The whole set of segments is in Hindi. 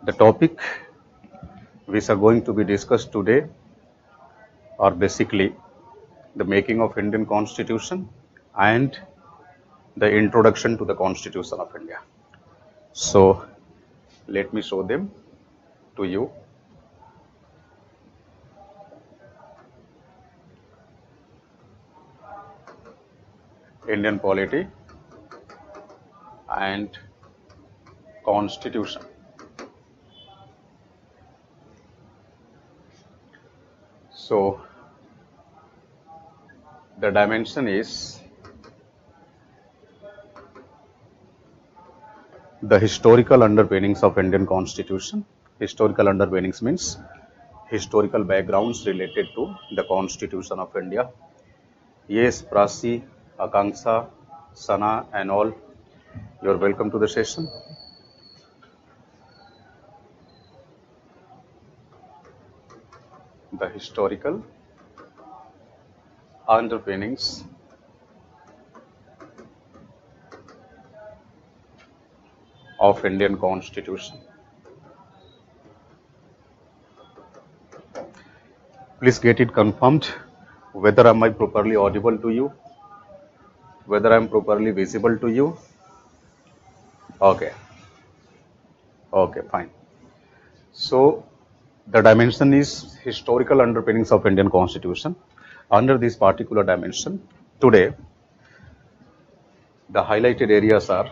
The topic which are going to be discussed today are basically the making of Indian Constitution and the introduction to the Constitution of India. So let me show them to you. Indian polity and Constitution. So the dimension is the historical underpinnings of Indian Constitution. Historical underpinnings means historical backgrounds related to the Constitution of India. Yes, Prasi, Akanksha, Sana and all, you are welcome to the session. The historical underpinnings of Indian Constitution. Please get it confirmed whether am I properly audible to you, whether I am properly visible to you. Okay, fine. So the dimension is historical underpinnings of Indian Constitution. Under this particular dimension, today the highlighted areas are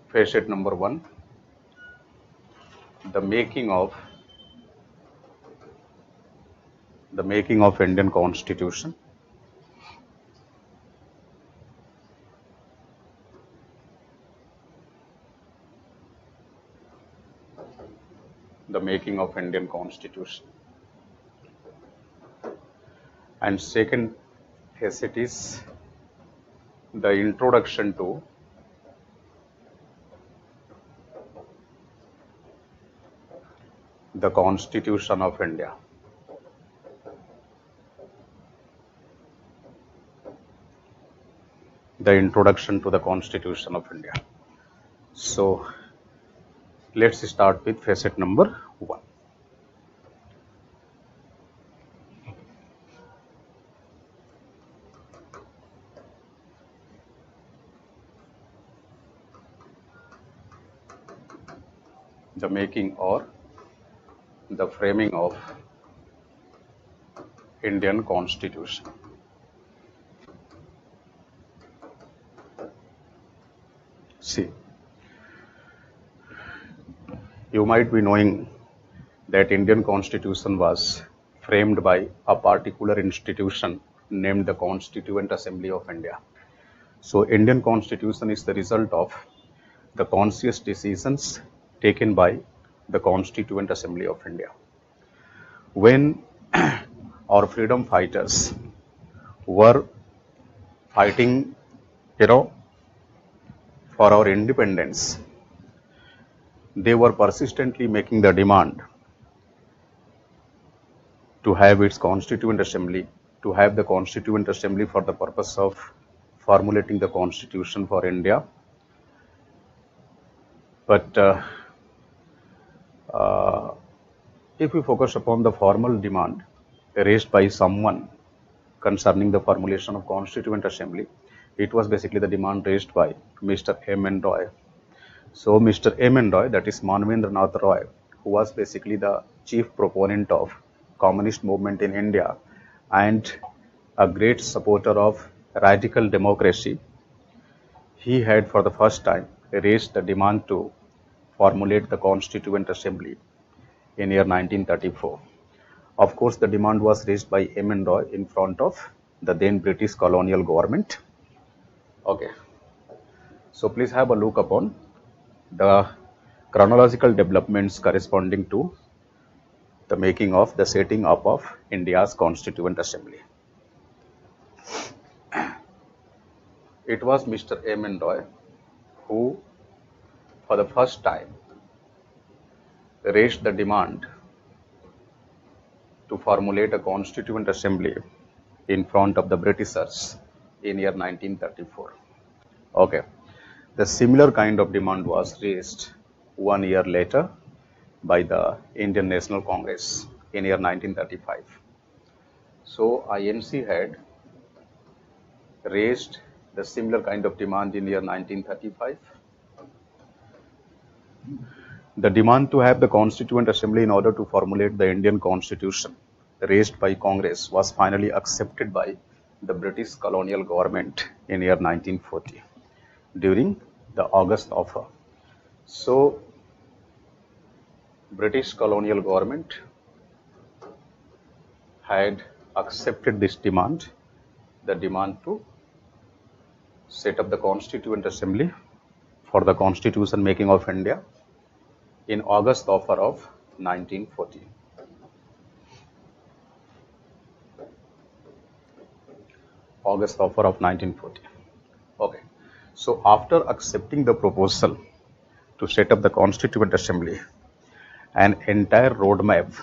facet number 1, the making of Indian Constitution. The making of Indian Constitution. And second facet is the introduction to the Constitution of India. The introduction to the Constitution of India. So let's start with facet number 1. The making or the framing of Indian Constitution. See, you might be knowing that Indian Constitution was framed by a particular institution named the Constituent Assembly of India. So Indian Constitution is the result of the conscious decisions taken by the Constituent Assembly of India. When our freedom fighters were fighting, for our independence, they were persistently making the demand to have its Constituent Assembly, to have the Constituent Assembly for the purpose of formulating the Constitution for India. But if we focus upon the formal demand raised by someone concerning the formulation of Constituent Assembly, it was basically the demand raised by Mr. M. N. Roy. So Mr. M. N. Roy, that is Manvendranath Roy, who was basically the chief proponent of communist movement in India and a great supporter of radical democracy, he had for the first time raised the demand to formulate the Constituent Assembly in year 1934. Of course, the demand was raised by M. N. Roy in front of the then British colonial government. Okay, so please have a look upon the chronological developments corresponding to the making of the setting up of India's Constituent Assembly. It was Mr. M. N. Roy who, for the first time, raised the demand to formulate a Constituent Assembly in front of the Britishers in year 1934. Okay, the similar kind of demand was raised 1 year later by the Indian National Congress in year 1935. So INC had raised the similar kind of demand in year 1935. The demand to have the Constituent Assembly in order to formulate the Indian Constitution raised by Congress was finally accepted by the British colonial government in year 1940 during the August Offer. So British colonial government had accepted this demand, the demand to set up the Constituent Assembly for the Constitution making of India in August Offer of 1940. August Offer of 1940. Okay. So after accepting the proposal to set up the Constituent Assembly, an entire roadmap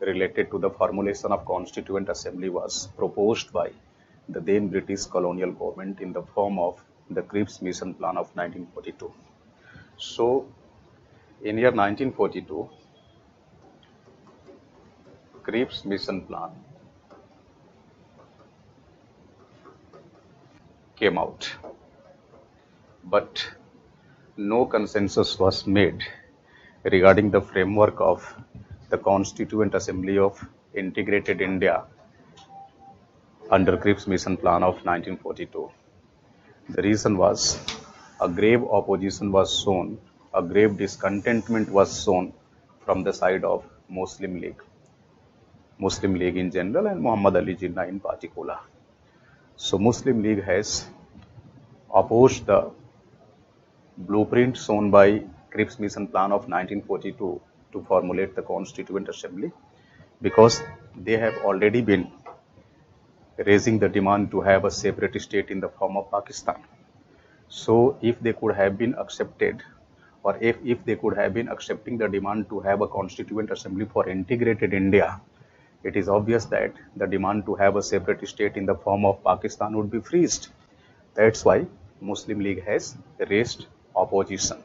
related to the formulation of Constituent Assembly was proposed by the then British colonial government in the form of the Cripps Mission Plan of 1942. So in year 1942, Cripps Mission Plan came out, but no consensus was made regarding the framework of the Constituent Assembly of Integrated India under Cripps Mission Plan of 1942. The reason was a grave opposition was shown, a grave discontentment was shown from the side of Muslim League in general and Muhammad Ali Jinnah in particular. So Muslim League has opposed the blueprint shown by Cripps Mission Plan of 1942 to formulate the Constituent Assembly because they have already been raising the demand to have a separate state in the form of Pakistan. So if they could have been accepted, or if they could have been accepting the demand to have a Constituent Assembly for integrated India, it is obvious that the demand to have a separate state in the form of Pakistan would be freezed. That's why Muslim League has raised opposition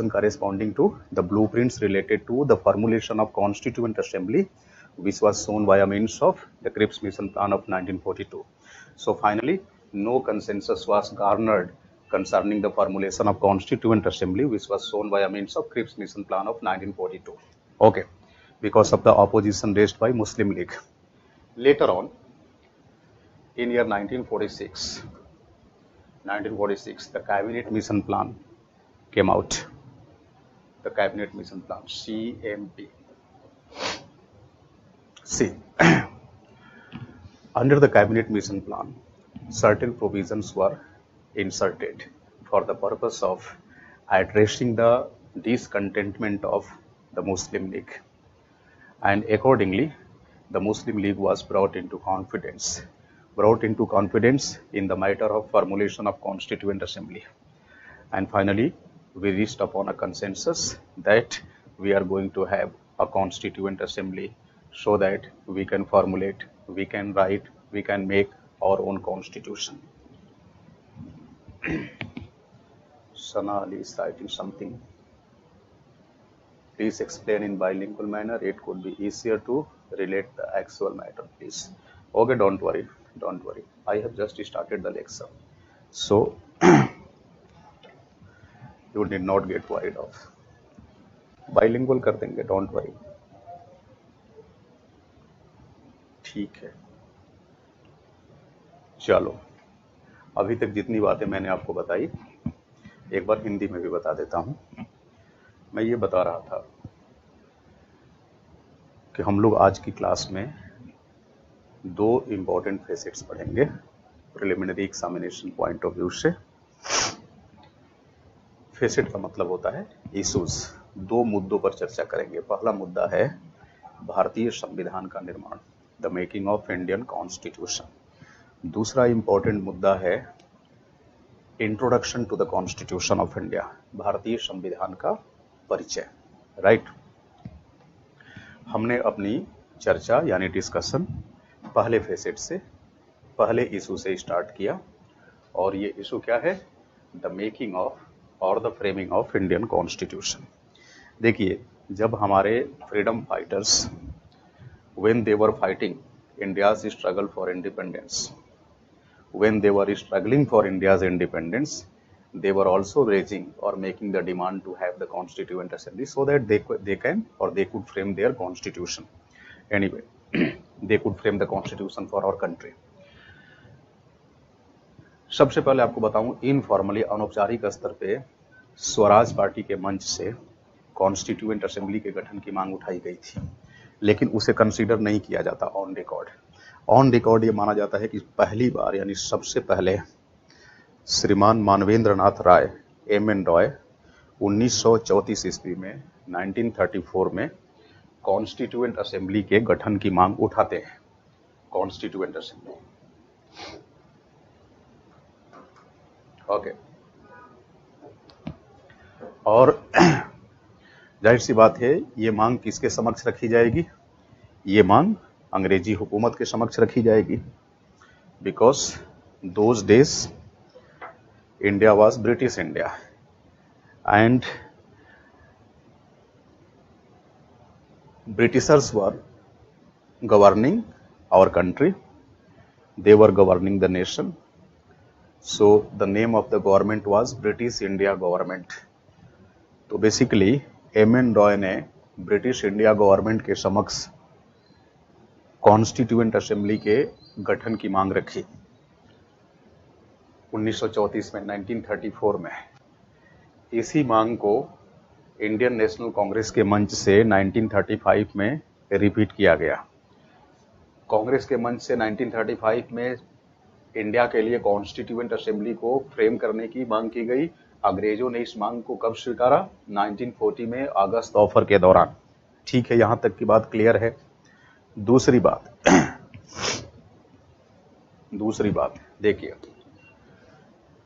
corresponding to the blueprints related to the formulation of Constituent Assembly, which was shown via means of the Cripps Mission Plan of 1942. So finally, no consensus was garnered concerning the formulation of Constituent Assembly, which was shown via means of Cripps Mission Plan of 1942. Okay, because of the opposition raised by Muslim League. Later on, in year 1946, the Cabinet Mission Plan came out. The Cabinet Mission Plan, CMP. See, under the Cabinet Mission Plan, certain provisions were inserted for the purpose of addressing the discontentment of the Muslim League. And accordingly, the Muslim League was brought into confidence in the matter of formulation of Constituent Assembly. And finally, we reached upon a consensus that we are going to have a Constituent Assembly so that we can formulate, we can write, we can make our own constitution. Sana Ali is writing something. Please explain in bilingual manner. It could be easier to relate the actual matter, please. Okay, don't worry. I have just started the lecture. So, you did not get worried of. Bilingual कर देंगे, don't worry. ठीक है. चलो, अभी तक जितनी बातें मैंने आपको बताई, एक बार हिंदी में भी बता देता हूँ. मैं ये बता रहा था कि हम लोग आज की क्लास में दो इम्पोर्टेंट फेसेट्स पढ़ेंगे preliminary examination point of view से. फेसेट का मतलब होता है इश्यूज. दो मुद्दों पर चर्चा करेंगे. पहला मुद्दा है भारतीय संविधान का निर्माण, the making of Indian constitution. दूसरा इंपॉर्टेंट मुद्दा है introduction to the constitution of India, भारतीय संविधान का परिचय. राइट. हमने अपनी चर्चा यानी डिस्कशन पहले फेसेट से, पहले इशू से स्टार्ट किया और ये इशू क्या है? द मेकिंग ऑफ और the framing of Indian constitution. देखिए, जब हमारे freedom fighters when they were fighting India's struggle for independence, when they were struggling for India's independence, they were also raising or making the demand to have the constituent assembly so that they can or they could frame their constitution. Anyway, they could frame the constitution for our country. सबसे पहले आपको बताऊं, इनफॉर्मली अनौपचारिक स्तर पे स्वराज पार्टी के मंच से कॉन्स्टिट्यूएंट असेंबली के गठन की मांग उठाई गई थी, लेकिन उसे कंसीडर नहीं किया जाता ऑन रिकॉर्ड। ऑन रिकॉर्ड ये माना जाता है कि पहली बार यानी सबसे पहले श्रीमान मानवेंद्र नाथ राय एम.एन. रॉय 1934 ईस्वी में 1934 में कॉन्स्टिट्यूएंट असेंबली के गठन की मांग उठाते हैं। Constituent assembly, okay. और जाहिर सी बात है, ये मांग किसके समक्ष रखी जाएगी? ये मांग अंग्रेजी हुकूमत के समक्ष रखी जाएगी, because those days India was British India and Britishers were governing our country, they were governing the nation, so the name of the government was British India government. तो बेसिकली एम.एन. रॉय ने ब्रिटिश इंडिया गवर्नमेंट के समक्ष कॉन्स्टिट्यूएंट असेंबली के गठन की मांग रखी 1934 में, 1934 में। इसी मांग को इंडियन नेशनल कांग्रेस के मंच से 1935 में रिपीट किया गया। कांग्रेस के मंच से 1935 में इंडिया के लिए कॉन्स्टिट्यूएंट असेंबली को फ्रेम करने की मांग की गई। अंग्रेजों ने इस मांग को कब स्वीकारा? 1940 में अगस्त ऑफर के दौरान। ठीक है, यहां तक की बात क्लियर है। दूसरी बात देखिए,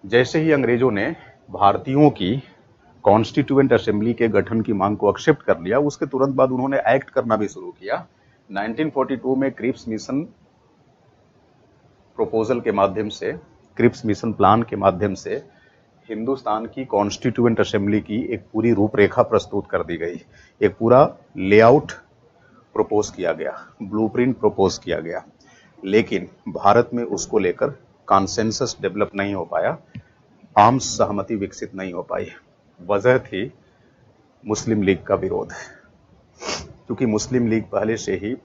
जैसे ही अंग्रेजों ने भारतीयों की कॉन्स्टिट्यूएंट असेंबली के गठन की मांग को एक्सेप्ट कर लिया, उसके तुरंत बाद उन्होंने एक्ट करना भी शुरू किया। 1942 में क्रिप्स मिशन प्रपोजल के माध्यम से, क्रिप्स मिशन प्लान के माध्यम से हिंदुस्तान की कॉन्स्टिट्यूएंट असेंबली की एक पूरी रूपरेखा प्रस्तुत कर दी गई। एक पूरा लेआउट प्रपोज किया गया, ब्लूप्रिंट प्रपोज किया गया, लेकिन भारत में उसको लेकर कॉन्सेंसस डेवलप नहीं हो पाया, आम सहमति विकसित नहीं हो पाई। वजह थी मुस्लिम लीग का विरोध, क्योंकि मुस्लिम लीग पहले से ही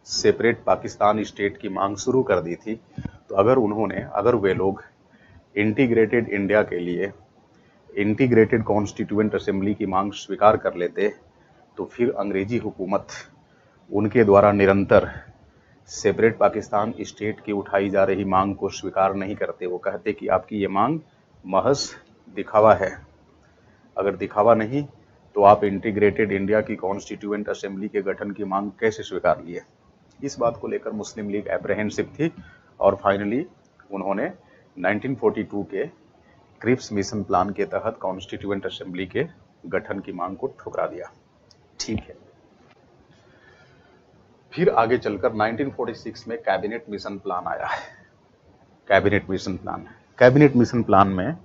सेपरेट पाकिस्तान स्टेट की मांग शुरू कर दी थी। तो अगर वे लोग इंटीग्रेटेड इंडिया के लिए इंटीग्रेटेड कॉन्स्टिट्यूएंट असेंबली की मांग स्वीकार कर लेते, तो फिर अंग्रेजी हुकूमत उनके द्वारा निरंतर सेपरेट पाकिस्तान स्टेट की उठाई जा रही मांग को स्वीकार नहीं करते। वो कहते कि आपकी ये मांग महज दिखावा है, अगर दिखावा नहीं तो आप इंटीग्रेटेड इंडिया की कॉन्स्टिट्यूएंट असेंबली के गठन की मांग कैसे स्वीकार लिए। इस बात को लेकर मुस्लिम लीग एप्रहेंसिव थी और फाइनली उन्होंने 1942 के क्रिप्स मिशन प्लान के तहत कॉन्स्टिट्यूएंट असेंबली के गठन की मांग को ठुकरा दिया। ठीक है, फिर आगे चलकर 1946 में कैबिनेट मिशन प्लान आया है। कैबिनेट मिशन प्लान में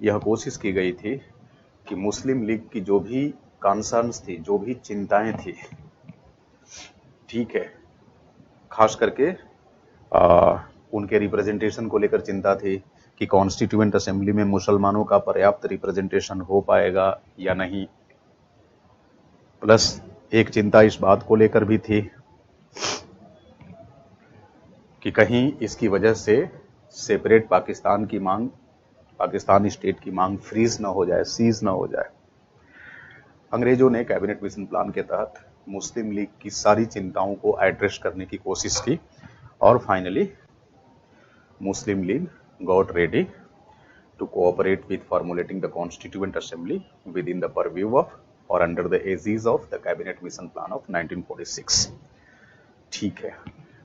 यह कोशिश की गई थी कि मुस्लिम लीग की जो भी कंसर्न्स थी, जो भी चिंताएं थी, ठीक है, खास करके उनके रिप्रेजेंटेशन को लेकर चिंता थी कि कॉन्स्टिट्यूएंट असेंबली में मुसलमानों का पर्याप्त रिप्रेजेंटेशन हो पाएगा या नहीं। प्लस एक चिंता इस बात को लेकर भी थी कि कहीं इसकी वजह से सेपरेट पाकिस्तान की मांग, पाकिस्तान स्टेट की मांग फ्रीज ना हो जाए, सीज ना हो जाए। अंग्रेजों ने कैबिनेट मिशन प्लान के तहत मुस्लिम लीग की सारी चिंताओं को एड्रेस करने की कोशिश की और finally Muslim league got ready to cooperate with formulating the constituent assembly within the purview of or under the aegis of the cabinet mission plan of 1946। ठीक है,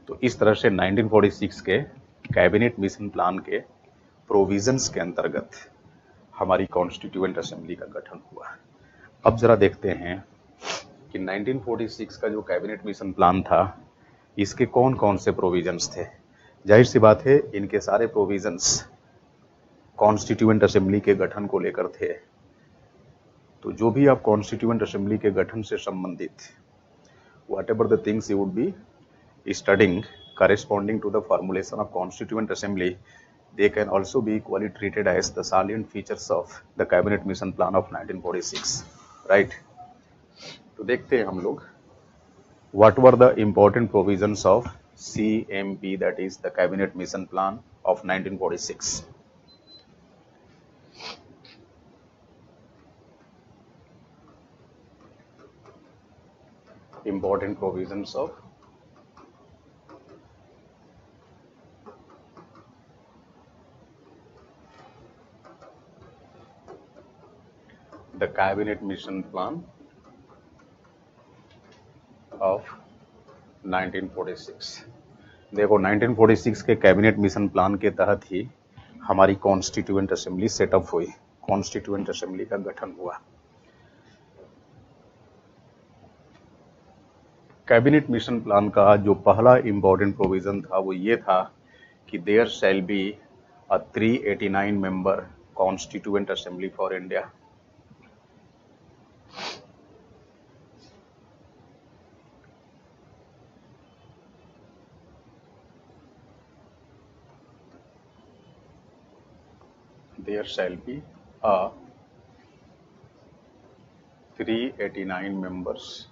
तो इस तरह से 1946 के कैबिनेट मिशन प्लान के प्रोविजंस के अंतर्गत हमारी कॉन्स्टिट्यूएंट असेंबली का गठन हुआ। अब जरा देखते हैं कि 1946 का जो कैबिनेट मिशन प्लान था, इसके कौन कौन से प्रोविजंस थे। जाहिर सी बात है, इनके सारे प्रोविजंस कॉन्स्टिट्यूएंट असेंबली के गठन को लेकर थे, तो जो भी आप कॉन्स्टिट्यूएंट असेंबली के गठन से संबंधित whatever the things you would be studying corresponding to the formulation of constituent assembly, they can also be equally treated as the salient features of the cabinet mission plan of 1946, right? तो देखते हैं हम लोग what were the important provisions of CMP, that is the cabinet mission plan of 1946. Important provisions of the cabinet mission plan of 1946. देखो 1946 के कैबिनेट मिशन प्लान के तहत ही हमारी कॉन्स्टिट्यूएंट असेंबली सेटअप हुई, कॉन्स्टिट्यूएंट असेंबली का गठन हुआ। कैबिनेट मिशन प्लान का जो पहला इंपॉर्टेंट प्रोविजन था वो ये था कि there shall be a 389 member constituent assembly for India. There shall be a 389 members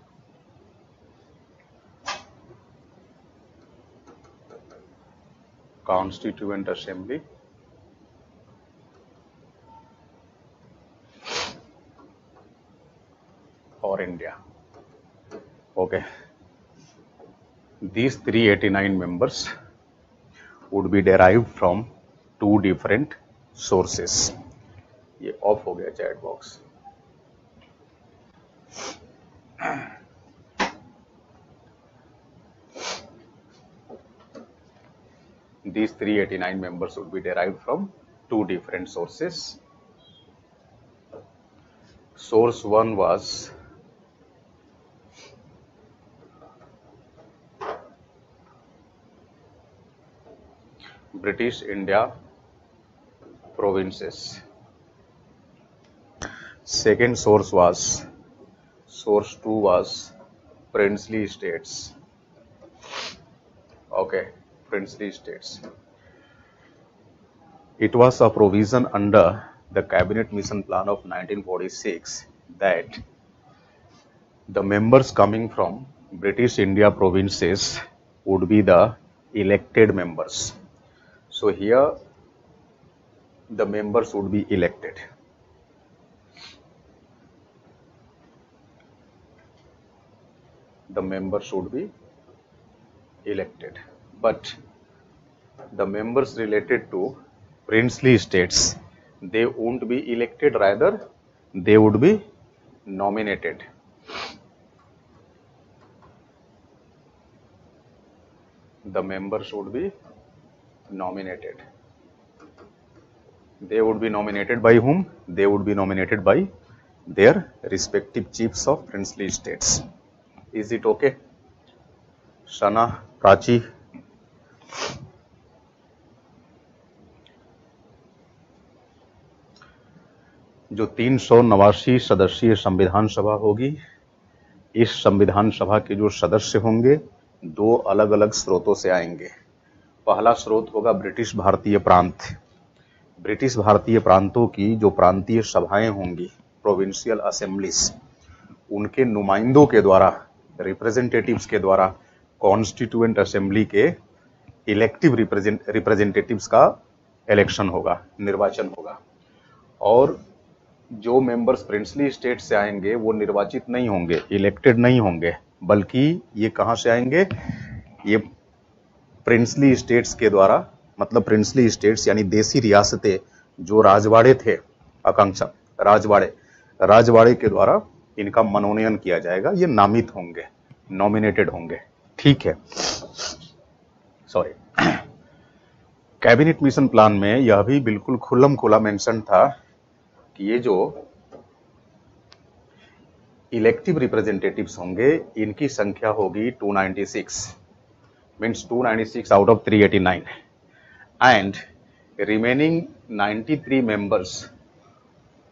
constituent assembly for India. Okay, these 389 members would be derived from two different sources. ये ऑफ हो गया chat box. These 389 members would be derived from two different sources. Source one was British India provinces. Second source two was princely states. Okay, princely states. It was a provision under the cabinet mission plan of 1946 that the members coming from British India provinces would be the elected members. So here the members would be elected. The members should be elected, but the members related to princely states, they won't be elected, rather they would be nominated. The members would be nominated. They would be nominated by whom? They would be nominated by their respective chiefs of princely states. Is it okay? Shana, Prachi? जो 389 सदस्यीय संविधान सभा होगी, इस संविधान सभा के जो सदस्य होंगे दो अलग अलग स्रोतों से आएंगे। पहला स्रोत होगा ब्रिटिश भारतीय प्रांत। ब्रिटिश भारतीय प्रांतों की जो प्रांतीय सभाएं होंगी, प्रोविंशियल असेंबलीज, उनके नुमाइंदों के द्वारा, रिप्रेजेंटेटिव्स के द्वारा कॉन्स्टिट्यूएंट असेंबली के इलेक्टिव रिप्रेजेंटेटिव्स का इलेक्शन होगा, निर्वाचन होगा। और जो मेंबर्स प्रिंसली स्टेट से आएंगे वो निर्वाचित नहीं होंगे, इलेक्टेड नहीं होंगे, बल्कि ये कहां से आएंगे? ये प्रिंसली स्टेट्स के द्वारा, मतलब प्रिंसली स्टेट्स यानी देसी रियासतें जो राजवाड़े थे, आकांक्षा राजवाड़े के द्वारा इनका मनोनयन किया जाएगा। ये नामित होंगे, नॉमिनेटेड होंगे। ठीक है, सॉरी। कैबिनेट मिशन प्लान में यह भी बिल्कुल खुल्लम खुला मेंशन था कि ये जो इलेक्टिव रिप्रेजेंटेटिव्स होंगे इनकी संख्या होगी 296, means 296 out of 389, and remaining 93 members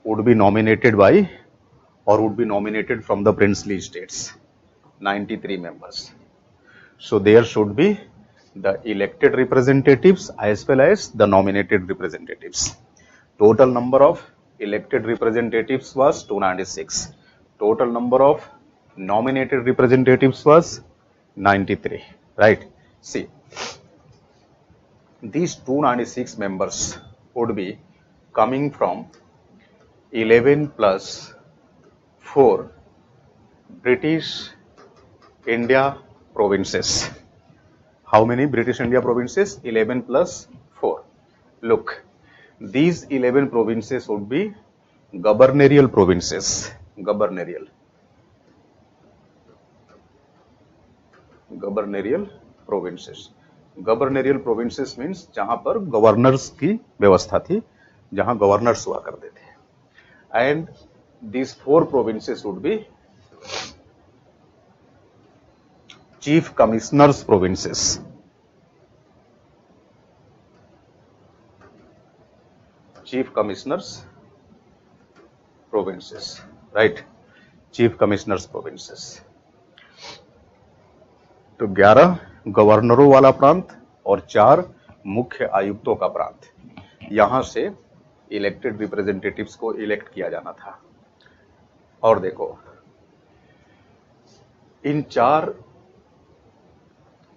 would be nominated by or would be nominated from the princely states, 93 members. So there should be the elected representatives as well as the nominated representatives. Total number of elected representatives was 296. Total number of nominated representatives was 93, right? See, these 296 members would be coming from 11 plus 4 British India provinces. How many British India provinces? 11 plus 4. Look, these 11 provinces would be governorial provinces. Governorial provinces. Governorial provinces means जहां पर गवर्नर्स की व्यवस्था थी, जहां गवर्नर्स हुआ करते थे. And these 4 provinces would be chief commissioners provinces. Chief commissioners provinces, right? Chief commissioners provinces. तो 11 गवर्नरों वाला प्रांत और 4 मुख्य आयुक्तों का प्रांत, यहां से इलेक्टेड रिप्रेजेंटेटिव्स को इलेक्ट किया जाना था. और देखो, इन 4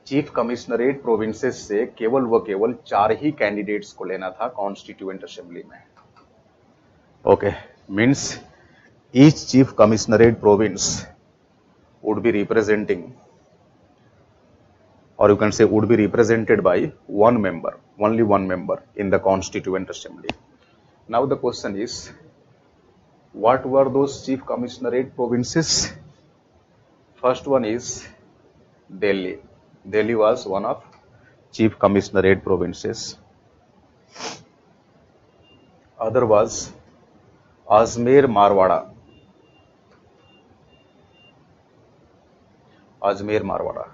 चीफ कमिश्नरेट प्रोविंसेस से केवल व केवल 4 ही कैंडिडेट्स को लेना था कॉन्स्टिट्यूएंट असेंबली में. Okay, means each chief commissionerate province would be representing, or you can say would be represented by one member, only one member in the constituent assembly. Now the question is, what were those chief commissionerate provinces? First one is Delhi. Delhi was one of chief commissionerate provinces. Other was Ajmer Marwada. Ajmer Marwada.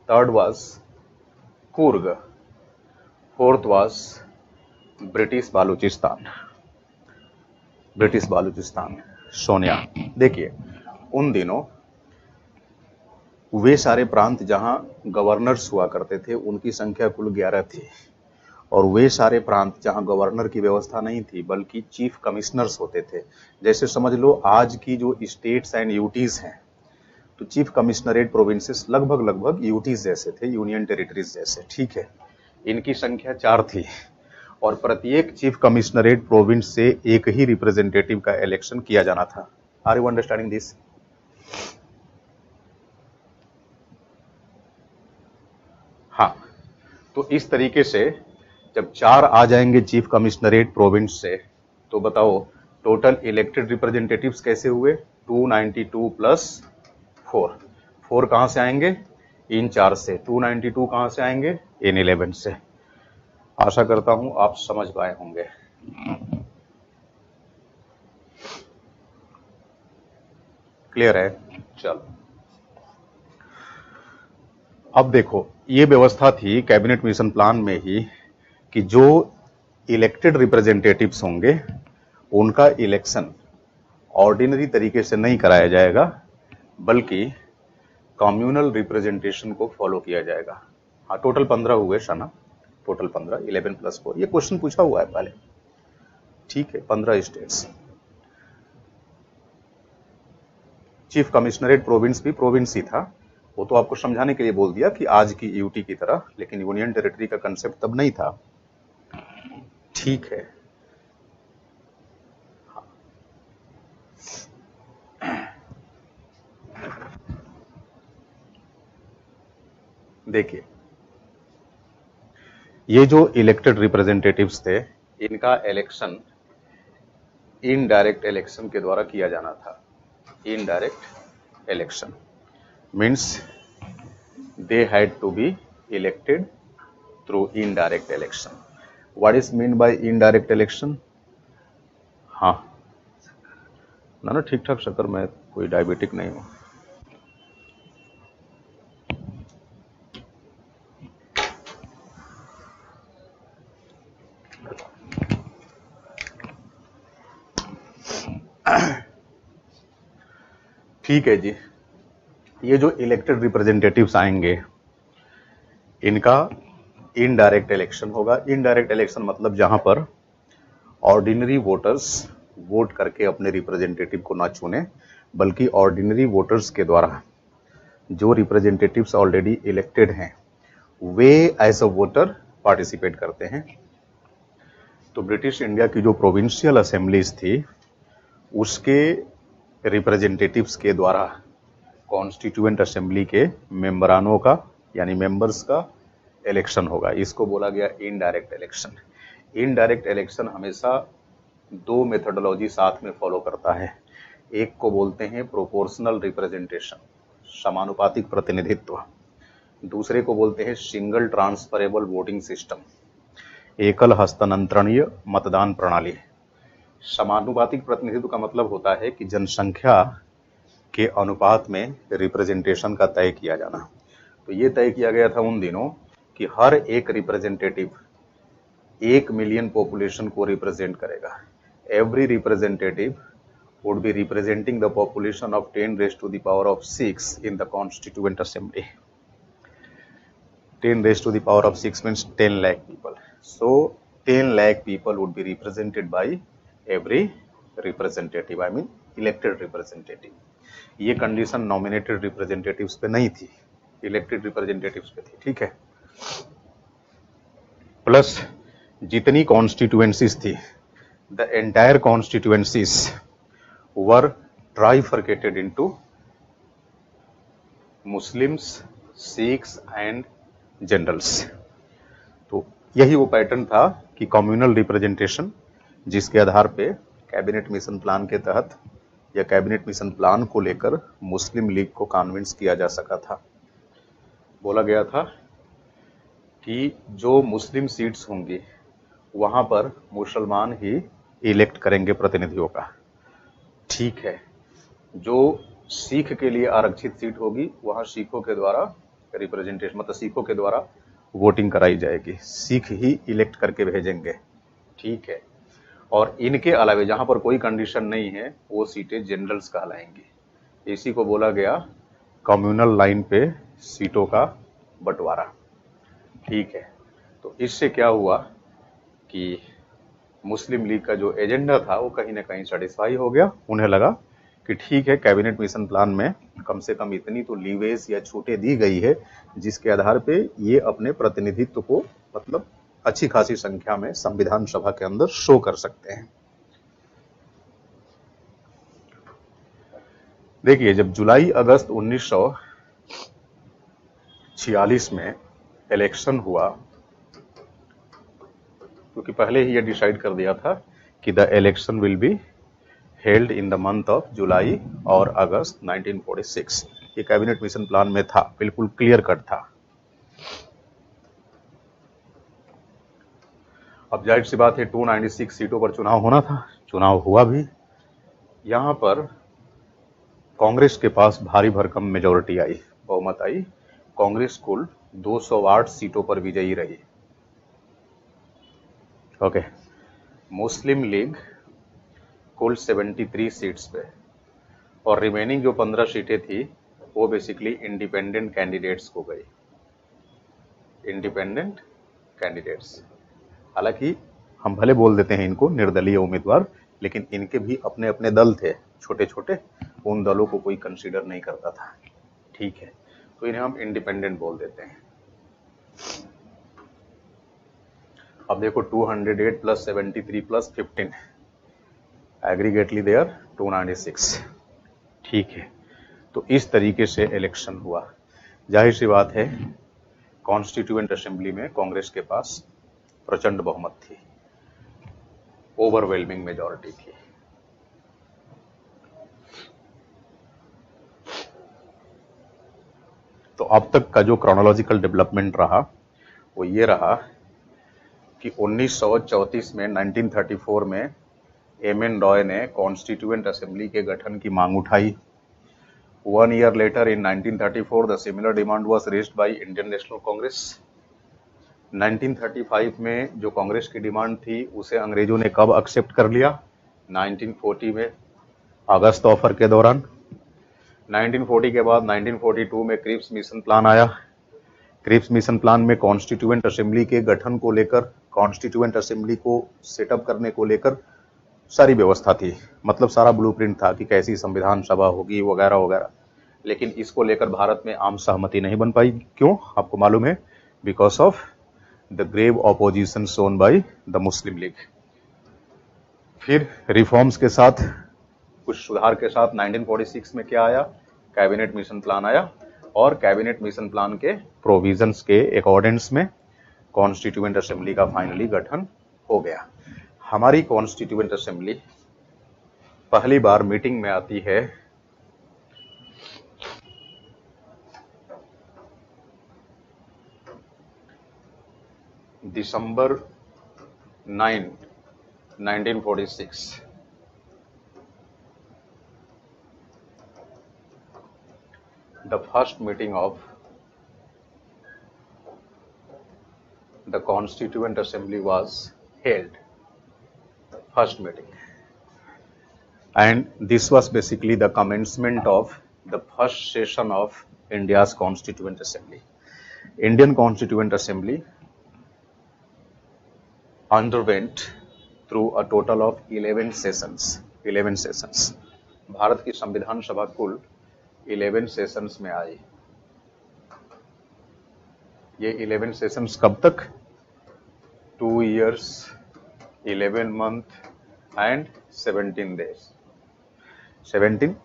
Third was Coorg. Fourth was British Balochistan. British Balochistan. Sonia. देखिए, उन दिनों वे सारे प्रांत जहां गवर्नर्स हुआ करते थे उनकी संख्या कुल 11 थी, और वे सारे प्रांत जहां गवर्नर की व्यवस्था नहीं थी बल्कि चीफ कमिश्नर्स होते थे. जैसे समझ लो आज की जो स्टेट्स एंड यूटीज हैं, तो चीफ कमिश्नरेट प्रोविंसेस लगभग यूटीज जैसे थे, यूनियन टेरिटरीज जैसे. ठीक है, इनकी संख्या 4 थी और प्रत्येक चीफ कमिश्नरेट प्रोविंस से एक ही रिप्रेजेंटेटिव का इलेक्शन किया जाना था. Are you understanding this? हाँ, तो इस तरीके से जब 4 आ जाएंगे चीफ कमिश्नरेट प्रोविंस से, तो बताओ टोटल इलेक्टेड रिप्रेजेंटेटिव्स कैसे हुए? 292 प्लस 4 कहां से आएंगे? इन 4 से. 292 कहां से आएंगे? इन 11 से. आशा करता हूं आप समझ पाए होंगे. क्लियर है? चलो, अब देखो, ये व्यवस्था थी कैबिनेट मिशन प्लान में ही कि जो इलेक्टेड रिप्रेजेंटेटिव्स होंगे उनका इलेक्शन ऑर्डिनरी तरीके से नहीं कराया जाएगा, बल्कि कम्युनल रिप्रेजेंटेशन को फॉलो किया जाएगा. हाँ, टोटल 15 हुए शाना, टोटल 15, 11 प्लस 4. ये क्वेश्चन पूछा हुआ है पहले. ठीक है, 15 स्टेट्स. चीफ कमिश्नरेट प्रोविंस भी प्रोविंस ही था, वो तो आपको समझाने के लिए बोल दिया कि आज की यूटी की तरह, लेकिन यूनियन टेरिटरी का कंसेप्ट तब नहीं था. ठीक है, देखिए, ये जो इलेक्टेड रिप्रेजेंटेटिव्स थे, इनका इलेक्शन इनडायरेक्ट इलेक्शन के द्वारा किया जाना था. Indirect election means they had to be elected through indirect election. What is meant by indirect election? हाँ ना, ठीक ठाक शक्कर, मैं कोई डायबिटिक नहीं हूँ. ठीक है जी, ये जो इलेक्टेड रिप्रेजेंटेटिव्स आएंगे इनका इनडायरेक्ट इलेक्शन होगा। इनडायरेक्ट इलेक्शन मतलब जहां पर ऑर्डिनरी वोटर्स वोट करके अपने रिप्रेजेंटेटिव को ना चुने, बल्कि ऑर्डिनरी वोटर्स के द्वारा जो रिप्रेजेंटेटिव्स ऑलरेडी इलेक्टेड हैं वे एज अ वोटर पार्टिसिपेट करते हैं। तो ब्रिटिश इंडिया की जो प्रोविंशियल असेंबलीज थी उसके रिप्रेजेंटेटिव्स के द्वारा कॉन्स्टिट्यूएंट असेंबली के मेंबरानों का यानी मेंबर्स का इलेक्शन होगा। इसको बोला गया इनडायरेक्ट इलेक्शन। इनडायरेक्ट इलेक्शन हमेशा दो मेथोडोलॉजी साथ में फॉलो करता है। एक को बोलते हैं प्रोपोर्शनल रिप्रेजेंटेशन, समानुपातिक प्रतिनिधित्व। दूसरे को बोलते हैं सिंगल ट्रांसफरेबल वोटिंग सिस्टम, एकल हस्तांतरणीय मतदान प्रणाली। समानुपातिक प्रतिनिधित्व का मतलब होता है कि जनसंख्या के अनुपात में रिप्रेजेंटेशन का तय किया जाना। तो ये तय किया गया था उन दिनों कि हर एक रिप्रेजेंटेटिव 1 मिलियन पॉपुलेशन को रिप्रेजेंट करेगा। Every representative would be representing the population of 10 raised to the power of 6 in the constituent assembly. 10 raised to the power of 6 means 10 lakh people. So 10 lakh people would be represented by every representative, I mean elected representative. ये कंडीशन नॉमिनेटेड रिप्रेजेंटेटिव्स पे नहीं थी, इलेक्टेड रिप्रेजेंटेटिव्स पे थी। ठीक है, प्लस जितनी कॉन्स्टिट्यूएंसीज थी, the entire constituencies were trifurcated into Muslims, Sikhs and generals. तो यही वो पैटर्न था कि कम्युनल रिप्रेजेंटेशन, जिसके आधार पे कैबिनेट मिशन प्लान के तहत या कैबिनेट मिशन प्लान को लेकर मुस्लिम लीग को कन्विंस किया जा सका था। बोला गया था कि जो मुस्लिम सीट्स होंगी वहां पर मुसलमान ही इलेक्ट करेंगे प्रतिनिधियों का। ठीक है, जो सिख के लिए आरक्षित सीट होगी वहां सिखों के द्वारा रिप्रेजेंटेशन, मतलब सिखों के द्वारा वोटिंग कराई जाएगी, सिख ही इलेक्ट करके भेजेंगे। ठीक है, और इनके अलावा जहां पर कोई कंडीशन नहीं है वो सीटें जनरल्स कहलाएंगी। इसी को बोला गया कम्युनल लाइन पे सीटों का बंटवारा। ठीक है, तो इससे क्या हुआ कि मुस्लिम लीग का जो एजेंडा था वो कहीं ना कहीं सेटिस्फाई हो गया। उन्हें लगा कि ठीक है, कैबिनेट मिशन प्लान में कम से कम इतनी तो लीवेज या छूटें दी गई है जिसके आधार पे ये अपने प्रतिनिधित्व को मतलब अच्छी खासी संख्या में संविधान सभा के अंदर शो कर सकते हैं। देखिए, जब जुलाई अगस्त 1946 में इलेक्शन हुआ, क्योंकि पहले ही ये डिसाइड कर दिया था कि the election will be held in the month of July और अगस्त 1946। ये कैबिनेट मिशन प्लान में था, बिल्कुल क्लियर कट था। अब जाहिर सी बात है 296 सीटों पर चुनाव होना था, चुनाव हुआ भी। यहां पर कांग्रेस के पास भारी भरकम मेजोरिटी आई, बहुमत आई। कांग्रेस कुल 208 सीटों पर विजयी रही। ओके, मुस्लिम लीग कुल 73 सीट्स पे, और रिमेनिंग जो 15 सीटें थी वो बेसिकली इंडिपेंडेंट कैंडिडेट्स को गई। इंडिपेंडेंट कैंडिडेट्स, हालांकि हम भले बोल देते हैं इनको निर्दलीय उम्मीदवार, लेकिन इनके भी अपने अपने दल थे छोटे छोटे, उन दलों को कोई कंसीडर नहीं करता था। ठीक है, तो इन्हें हम इंडिपेंडेंट बोल देते हैं। अब देखो 208 प्लस 73 प्लस 15 एग्रीगेटली देयर 296। ठीक है, तो इस तरीके से इलेक्शन हुआ। जाहिर सी बात है कॉन्स्टिट्यूएंट असेंबली में कांग्रेस के पास प्रचंड बहुमत थी, ओवरवेलमिंग मेजॉरिटी थी। तो अब तक का जो क्रोनोलॉजिकल डेवलपमेंट रहा वो ये रहा कि 1934 में 1934 में एम.एन. रॉय ने कॉन्स्टिट्यूएंट असेंबली के गठन की मांग उठाई। 1 year later in 1934 the similar demand was raised by Indian National Congress। 1935 में जो कांग्रेस की डिमांड थी उसे अंग्रेजों ने कब एक्सेप्ट कर लिया? 1940 में अगस्त ऑफर के दौरान। 1940 के बाद 1942 में क्रिप्स मिशन प्लान आया। क्रिप्स मिशन प्लान में कॉन्स्टिट्यूएंट असेंबली के गठन को लेकर, कॉन्स्टिट्यूएंट असेंबली को सेटअप करने को लेकर सारी व्यवस्था थी, मतलब सारा ब्लूप्रिंट था कि कैसी संविधान सभा होगी वगैरह वगैरह। लेकिन इसको लेकर भारत में आम सहमति नहीं बन पाई। क्यों? आपको मालूम है, because of the grave opposition shown by the Muslim League. फिर रिफॉर्म्स के साथ, कुछ सुधार के साथ 1946 में क्या आया? कैबिनेट मिशन प्लान आया, और कैबिनेट मिशन प्लान के प्रोविजंस के अकॉर्डेंस में कॉन्स्टिट्यूएंट असेंबली का फाइनली गठन हो गया। हमारी कॉन्स्टिट्यूएंट असेंबली पहली बार मीटिंग में आती है दिसंबर 9, 1946। The first meeting of the Constituent Assembly was held. First meeting. And this was basically the commencement of the first session of India's Constituent Assembly. Indian Constituent Assembly underwent through a total of 11 sessions. 11 sessions. Bharat की संविधान सभा कुल 11 सेशंस में आई। ये 11 सेशंस कब तक? 2 years, 11 month एंड 17 days। 17,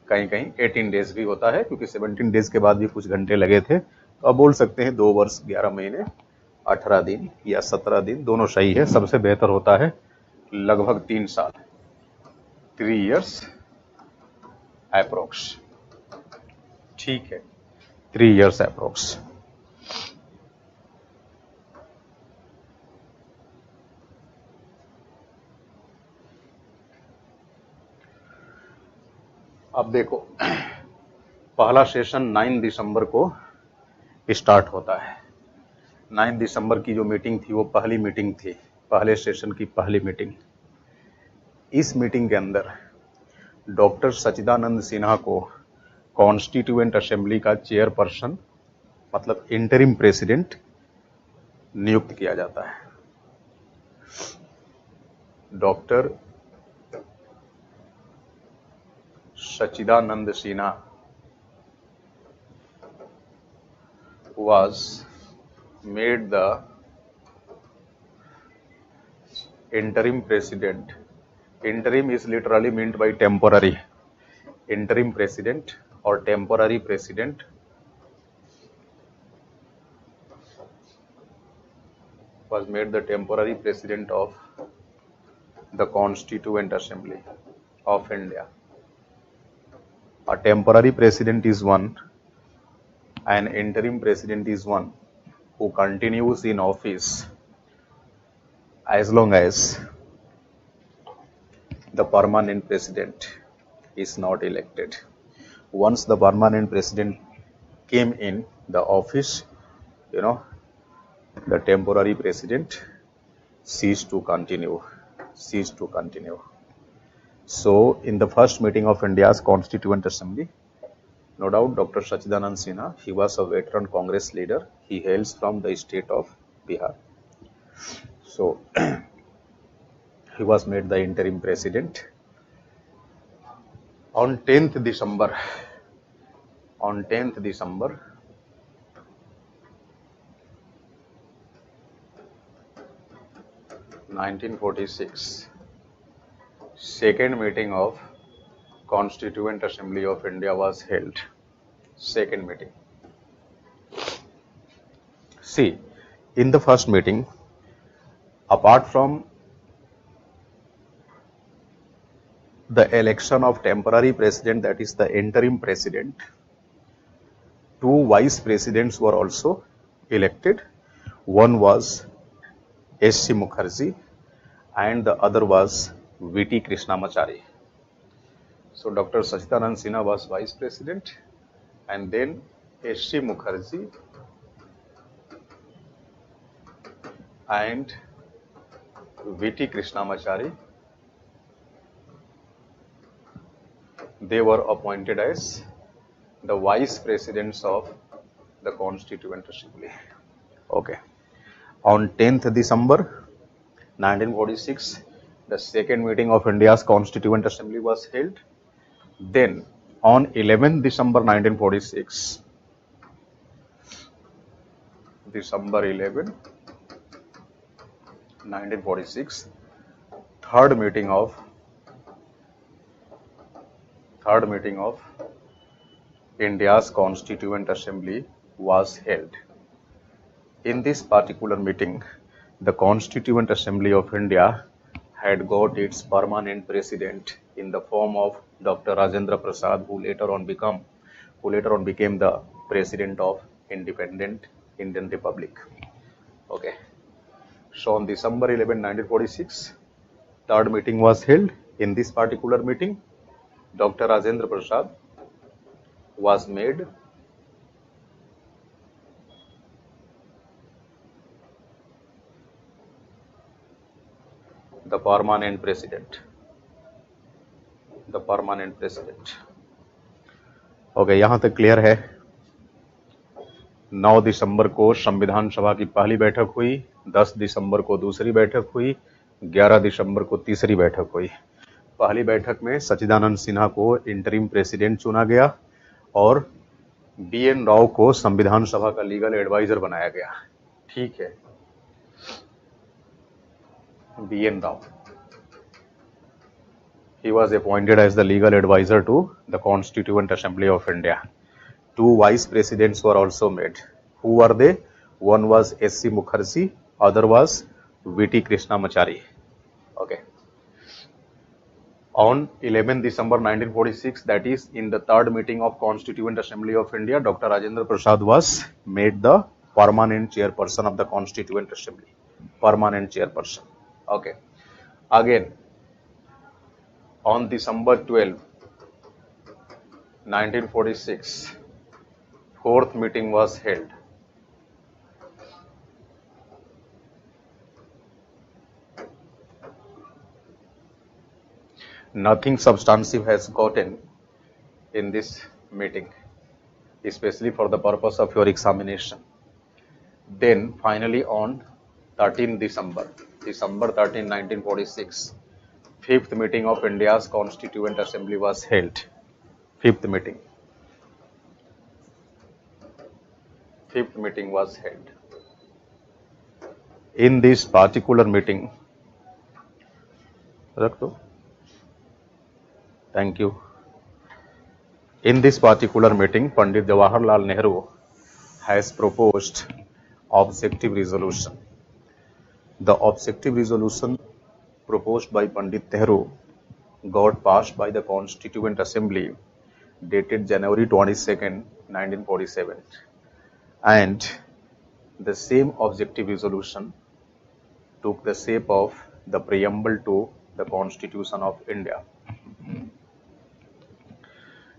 कहीं कहीं 18 डेज भी होता है, क्योंकि 17 डेज के बाद भी कुछ घंटे लगे थे, तो अब बोल सकते हैं 2 वर्ष 11 महीने 18 दिन या 17 दिन, दोनों सही है। सबसे बेहतर होता है लगभग 3 साल, 3 years अप्रोक्स। ठीक है, 3 years अप्रोक्स। अब देखो, पहला सेशन 9 दिसंबर को स्टार्ट होता है। 9 दिसंबर की जो मीटिंग थी वो पहली मीटिंग थी, पहले सेशन की पहली मीटिंग। इस मीटिंग के अंदर डॉक्टर सच्चिदानंद सिन्हा को कॉन्स्टिट्यूएंट असेंबली का चेयरपर्सन, मतलब इंटरिम प्रेसिडेंट नियुक्त किया जाता है। Doctor Sachchidanand Sinha was made the interim president. Interim is literally meant by temporary. Interim president or temporary president was made the temporary president of the Constituent Assembly of India. A temporary president is one, an interim president is one who continues in office as long as the permanent president is not elected. Once the permanent president came in the office, the temporary president ceased to continue. So in the first meeting of India's Constituent Assembly, no doubt Dr. Sachchidanand Sinha, he was a veteran Congress leader. He hails from the state of Bihar. So he was made the interim president. On 10th December 1946, second meeting of Constituent Assembly of India was held. Second meeting. See, in the first meeting, apart from the election of temporary president, that is the interim president, 2 vice presidents were also elected. One was S.C. Mukherjee and the other was V.T. Krishnamachari. So Dr. Sachchidanand Sinha was vice president, and then S.C. Mukherjee and V.T. Krishnamachari, they were appointed as the vice presidents of the Constituent Assembly. Okay. On 10th December 1946, the second meeting of India's Constituent Assembly was held. Then, on 11th December 1946, December 11, 1946, third meeting of India's Constituent Assembly was held. In this particular meeting, the Constituent Assembly of India had got its permanent president in the form of Dr. Rajendra Prasad, who later on became the president of independent Indian Republic. Okay. So on December 11, 1946, third meeting was held. In this particular meeting, Dr. Rajendra Prasad was made the permanent president. Okay, यहाँ तक क्लियर है। 9 दिसंबर को संविधान सभा की पहली बैठक हुई, 10 दिसंबर को दूसरी बैठक हुई, 11 दिसंबर को तीसरी बैठक हुई। पहली बैठक में सच्चिदानंद सिन्हा को इंटरिम प्रेसिडेंट चुना गया और BN राव को संविधान सभा का लीगल एडवाइजर बनाया गया। ठीक है, BN Rao, he was appointed as the legal advisor to the Constituent Assembly of India. 2 vice presidents were also made. Who were they? One was S.C. Mukherjee, other was V.T. Krishnamachari. Okay. On 11 December 1946, that is in the third meeting of Constituent Assembly of India, Dr. Rajendra Prasad was made the permanent chairperson of the Constituent Assembly. Permanent chairperson. Okay. Again, on December 12, 1946, fourth meeting was held. Nothing substantive has gotten in this meeting, especially for the purpose of your examination. Then finally on 13 December 13, 1946, fifth meeting of India's Constituent Assembly was held. Fifth meeting was held. In this particular meeting, thank you. In this particular meeting, Pandit Jawaharlal Nehru has proposed objective resolution. The objective resolution proposed by Pandit Nehru got passed by the Constituent Assembly dated January 22nd, 1947, and the same objective resolution took the shape of the preamble to the Constitution of India.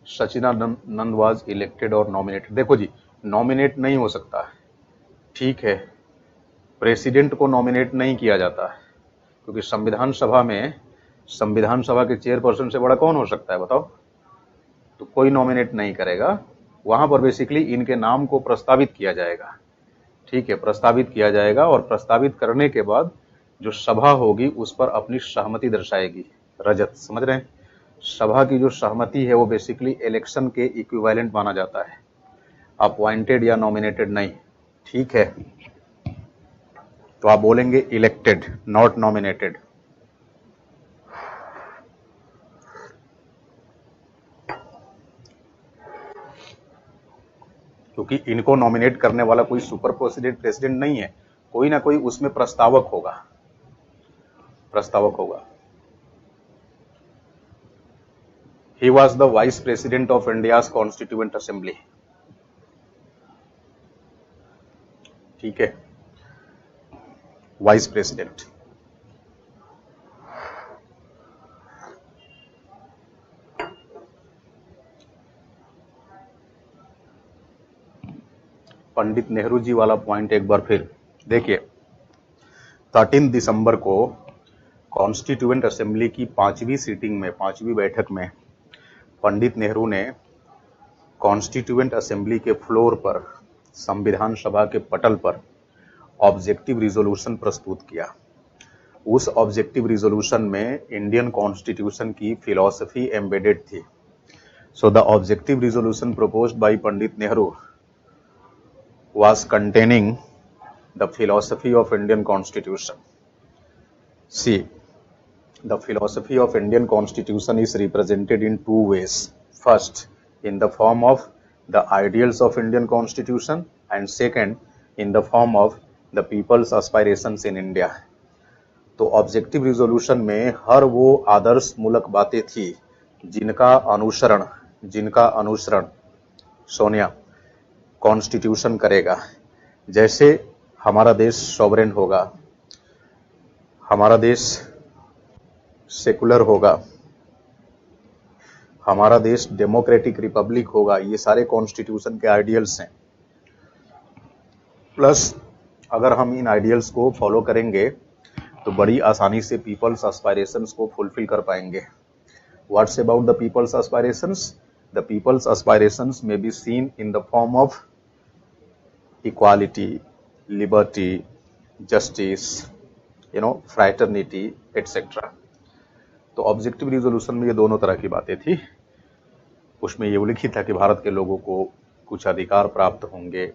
Sachinanand was elected or nominated. देखो जी, नॉमिनेट नहीं हो सकता, ठीक है, प्रेसिडेंट को नॉमिनेट नहीं किया जाता, क्योंकि संविधान सभा के चेयरपर्सन से बड़ा कौन हो सकता है बताओ? तो कोई नॉमिनेट नहीं करेगा, वहां पर बेसिकली इनके नाम को प्रस्तावित किया जाएगा। ठीक है, प्रस्तावित किया जाएगा और प्रस्तावित करने के बाद जो सभा होगी उस पर अपनी सहमति दर्शाएगी। रजत, समझ रहे हैं? सभा की जो सहमति है वो बेसिकली इलेक्शन के इक्विवेलेंट माना जाता है, अपॉइंटेड या नॉमिनेटेड नहीं। ठीक है, तो आप बोलेंगे इलेक्टेड, नॉट नॉमिनेटेड। क्योंकि इनको नॉमिनेट करने वाला कोई सुपर प्रेसिडेंट नहीं है, कोई ना कोई उसमें प्रस्तावक होगा। He was the vice president of India's Constituent Assembly. ठीक है, वाइस प्रेसिडेंट। पंडित नेहरू जी वाला पॉइंट एक बार फिर देखिए। 13 दिसंबर को कॉन्स्टिट्यूएंट असेंबली की पांचवी बैठक में पंडित नेहरू ने कॉन्स्टिट्यूएंट असेंबली के फ्लोर पर, संविधान सभा के पटल पर ऑब्जेक्टिव रिजोल्यूशन प्रस्तुत किया। उस ऑब्जेक्टिव रिजोल्यूशन में इंडियन कॉन्स्टिट्यूशन की फिलॉसफी एम्बेडेड थी। So the objective resolution proposed by Pandit Nehru was containing the philosophy of Indian Constitution. See, the philosophy of Indian Constitution is represented in two ways. First, in the form of the ideals of Indian Constitution, and second, in the form of the people's aspirations in India. तो ऑब्जेक्टिव रिजोल्यूशन में हर वो आदर्श मूलक बातें थी जिनका अनुसरण सोनिया कॉन्स्टिट्यूशन करेगा। जैसे हमारा देश सॉवरेन होगा, हमारा देश सेकुलर होगा, हमारा देश डेमोक्रेटिक रिपब्लिक होगा, ये सारे कॉन्स्टिट्यूशन के आइडियल्स हैं। प्लस अगर हम इन आइडियल्स को फॉलो करेंगे तो बड़ी आसानी से पीपल्स एस्पायरेशंस को फुलफिल कर पाएंगे। What's about the people's aspirations? The people's aspirations may be seen in the form of equality, liberty, justice, fraternity etcetera. तो ऑब्जेक्टिव रिजोल्यूशन में ये दोनों तरह की बातें थी। उसमें ये उल्लिखित था कि भारत के लोगों को कुछ अधिकार प्राप्त होंगे,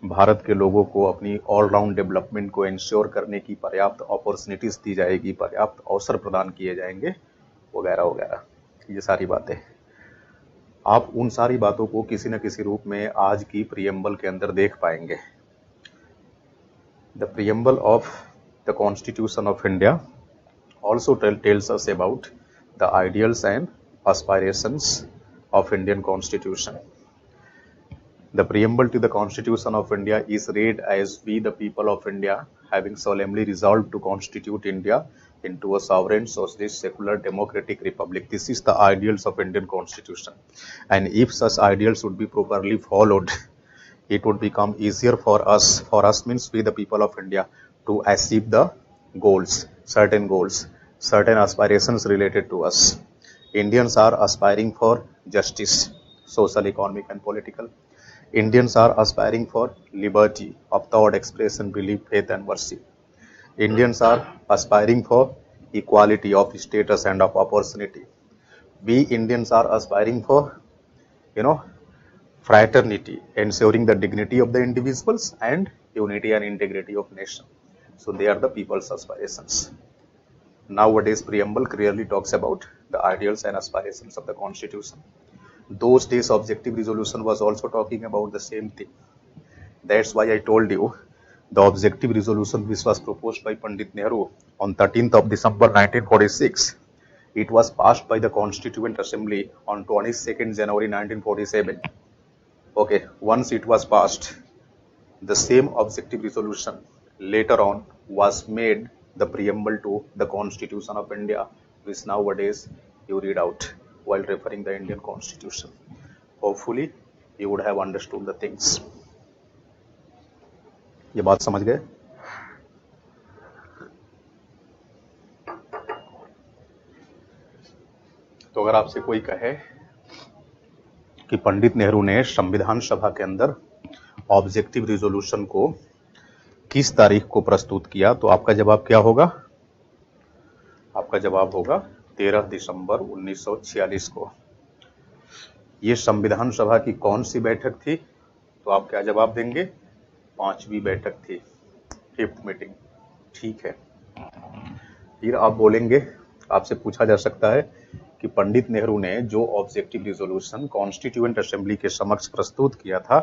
भारत के लोगों को अपनी ऑलराउंड डेवलपमेंट को इंश्योर करने की पर्याप्त अपॉर्चुनिटीज दी जाएगी, पर्याप्त अवसर प्रदान किए जाएंगे, वगैरह वगैरह, ये सारी बातें। आप उन सारी बातों को किसी न किसी रूप में आज की प्रियम्बल के अंदर देख पाएंगे। The preamble of the constitution of India also tells us about the ideals and aspirations of Indian Constitution. The preamble to the Constitution of India is read as we the people of India having solemnly resolved to constitute India into a sovereign, socialist, secular, democratic republic. This is the ideals of Indian Constitution, and if such ideals would be properly followed, it would become easier for us means we the people of India, to achieve the goals, certain aspirations related to us. Indians are aspiring for justice, social, economic and political. Indians are aspiring for liberty of thought, expression, belief, faith and worship. Indians are aspiring for equality of status and of opportunity. We Indians are aspiring for, fraternity, ensuring the dignity of the individuals and unity and integrity of nation. So they are the people's aspirations. Nowadays preamble clearly talks about the ideals and aspirations of the Constitution. Those days objective resolution was also talking about the same thing. That's why I told you the objective resolution which was proposed by Pandit Nehru on 13th of December 1946, it was passed by the Constituent Assembly on 22nd January 1947. Okay, once it was passed, the same objective resolution later on was made the preamble to the Constitution of India, which nowadays you read out while referring the Indian Constitution. Hopefully you would have understood the things. ये बात समझ गए? तो अगर आपसे कोई कहे कि पंडित नेहरू ने संविधान सभा के अंदर ऑब्जेक्टिव रिजोल्यूशन को किस तारीख को प्रस्तुत किया, तो आपका जवाब क्या होगा? आपका जवाब होगा 13 दिसंबर 1946 को। ये संविधान सभा की कौन सी बैठक थी? तो आप क्या जवाब देंगे? 5वीं बैठक थी, 5th मीटिंग। ठीक है, फिर आप बोलेंगे, आपसे पूछा जा सकता है कि पंडित नेहरू ने जो ऑब्जेक्टिव रिजोल्यूशन कॉन्स्टिट्यूएंट असेंबली के समक्ष प्रस्तुत किया था,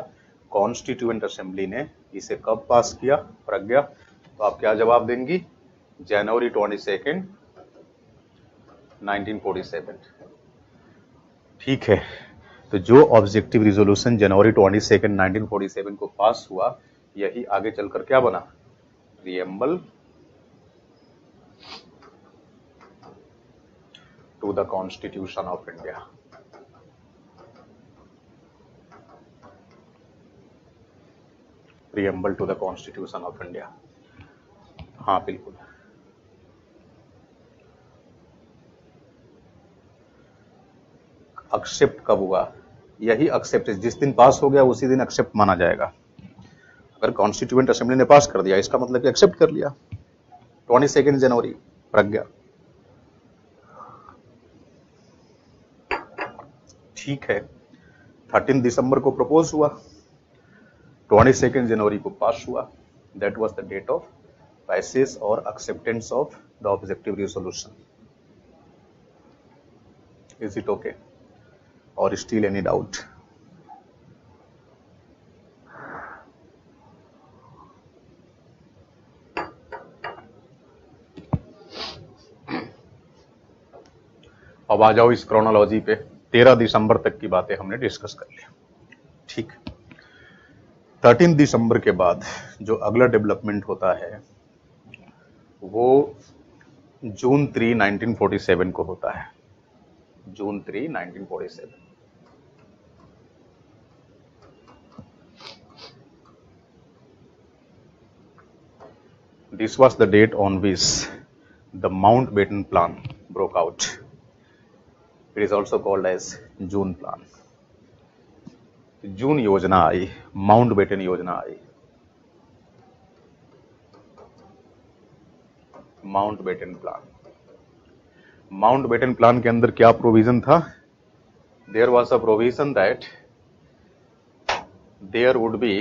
कॉन्स्टिट्यूएंट असेंबली ने इसे कब पास किया, प्रज्ञा? तो आप क्या जवाब देंगी? जनवरी 22, 1947। ठीक है, तो जो ऑब्जेक्टिव रिजोल्यूशन जनवरी 22, 1947 को पास हुआ, यही आगे चलकर क्या बना? Preamble to the constitution of India. Preamble to the constitution of India. हाँ बिल्कुल। एक्सेप्ट कब हुआ? यही एक्सेप्ट, जिस दिन पास हो गया उसी दिन एक्सेप्ट माना जाएगा। अगर कॉन्स्टिट्यूएंट असेंबली ने पास कर दिया इसका मतलब कि एक्सेप्ट कर लिया। 22 जनवरी प्रज्ञा, ठीक है। 13 दिसंबर को प्रपोज हुआ, 22 जनवरी को पास हुआ। That was the date of passage और acceptance of the objective resolution. Is it okay और स्टिल एनी डाउट? अब आ जाओ इस क्रोनोलॉजी पे। 13 दिसंबर तक की बातें हमने डिस्कस कर ली, ठीक। 13 दिसंबर के बाद जो अगला डेवलपमेंट होता है वो जून 3, 1947 को होता है। जून 3, 1947। This was the date on which the Mountbatten Plan broke out. It is also called as June plan. जून योजना आई, माउंटबेटन योजना आई। माउंटबेटन प्लान, माउंटबेटन प्लान के अंदर क्या प्रोविजन था? There was a provision that there would be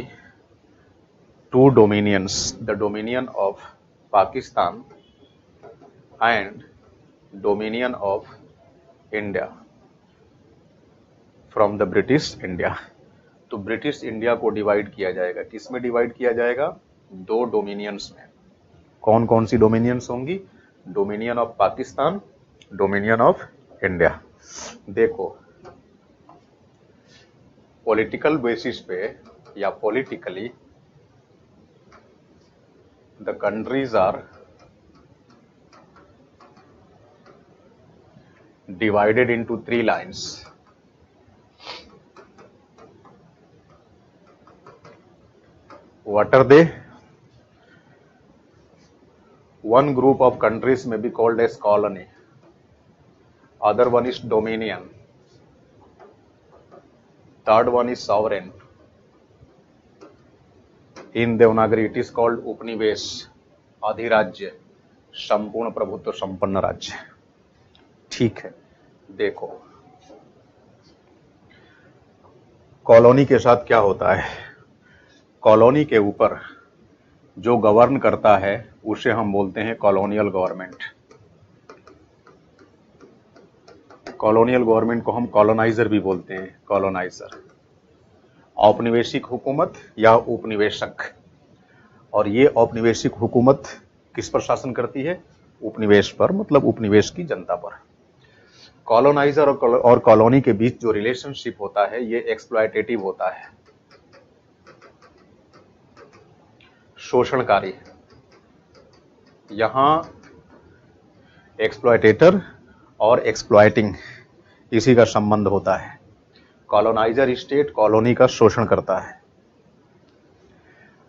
two dominions, the dominion of Pakistan and dominion of India from the British India। तो ब्रिटिश इंडिया को डिवाइड किया जाएगा। किस में डिवाइड किया जाएगा? दो डोमिनियंस में। कौन कौन सी डोमिनियंस होंगी? Dominion of Pakistan, dominion of India. देखो, पॉलिटिकल बेसिस पे या politically the countries are divided into 3 lines. What are they? One group of countries may be called as colony, other one is dominion, third one is sovereign. In Devanagari it is called उपनिवेश, अधिराज्य, संपूर्ण प्रभुत्व संपन्न राज्य, ठीक है। देखो, कॉलोनी के साथ क्या होता है? कॉलोनी के ऊपर जो गवर्न करता है उसे हम बोलते हैं कॉलोनियल गवर्नमेंट। कॉलोनियल गवर्नमेंट को हम कॉलोनाइजर भी बोलते हैं, कॉलोनाइजर। औपनिवेशिक हुकूमत या उपनिवेशक। और ये औपनिवेशिक हुकूमत किस पर शासन करती है? उपनिवेश पर, मतलब उपनिवेश की जनता पर। कॉलोनाइजर और कॉलोनी के बीच जो रिलेशनशिप होता है ये एक्सप्लॉयटेटिव होता है, शोषणकारी। यहां एक्सप्लॉयटेटर और एक्सप्लॉयटिंग इसी का संबंध होता है। कॉलोनाइजर स्टेट कॉलोनी का शोषण करता है।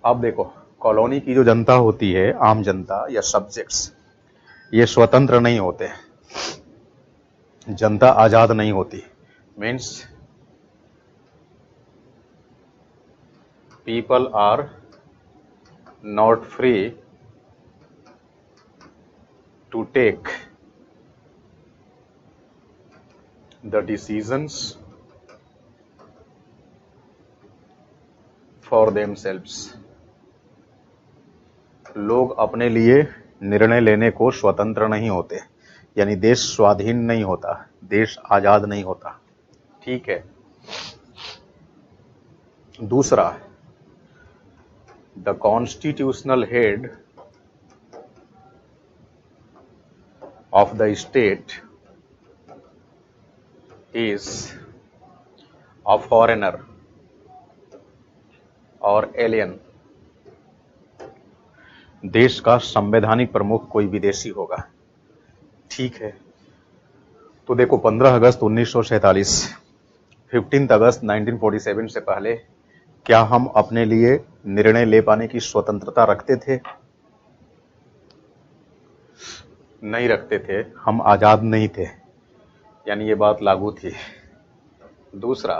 अब देखो, कॉलोनी की जो जनता होती है, आम जनता या सब्जेक्ट्स, ये स्वतंत्र नहीं होते, जनता आजाद नहीं होती। Means people are not free to take the decisions for themselves. लोग अपने लिए निर्णय लेने को स्वतंत्र नहीं होते, यानी देश स्वाधीन नहीं होता, देश आजाद नहीं होता, ठीक है। दूसरा, the constitutional head of the state is a foreigner और एलियन। देश का संवैधानिक प्रमुख कोई विदेशी होगा, ठीक है। तो देखो, 15 अगस्त 1947, 15 अगस्त 1947 से पहले क्या हम अपने लिए निर्णय ले पाने की स्वतंत्रता रखते थे? नहीं रखते थे, हम आजाद नहीं थे, यानी ये बात लागू थी। दूसरा,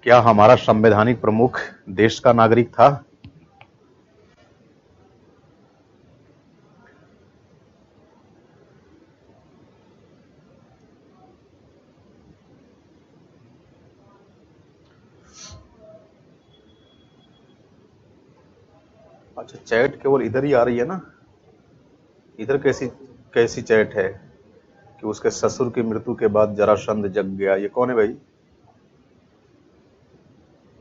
क्या हमारा संवैधानिक प्रमुख देश का नागरिक था? अच्छा, चैट केवल इधर ही आ रही है ना? इधर कैसी कैसी चैट है कि उसके ससुर की मृत्यु के बाद जरासंध जग गया? ये कौन है भाई?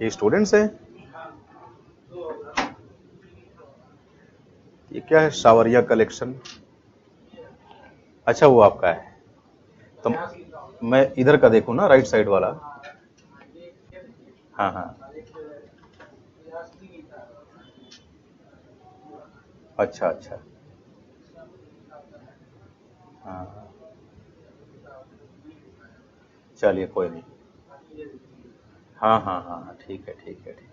ये स्टूडेंट्स हैं? ये क्या है? सावरिया कलेक्शन? अच्छा, वो आपका है। तो मैं इधर का देखूं ना, राइट साइड वाला? हाँ हाँ, अच्छा अच्छा, हाँ, चलिए कोई नहीं। हाँ हाँ हाँ हाँ, ठीक है ठीक है ठीक।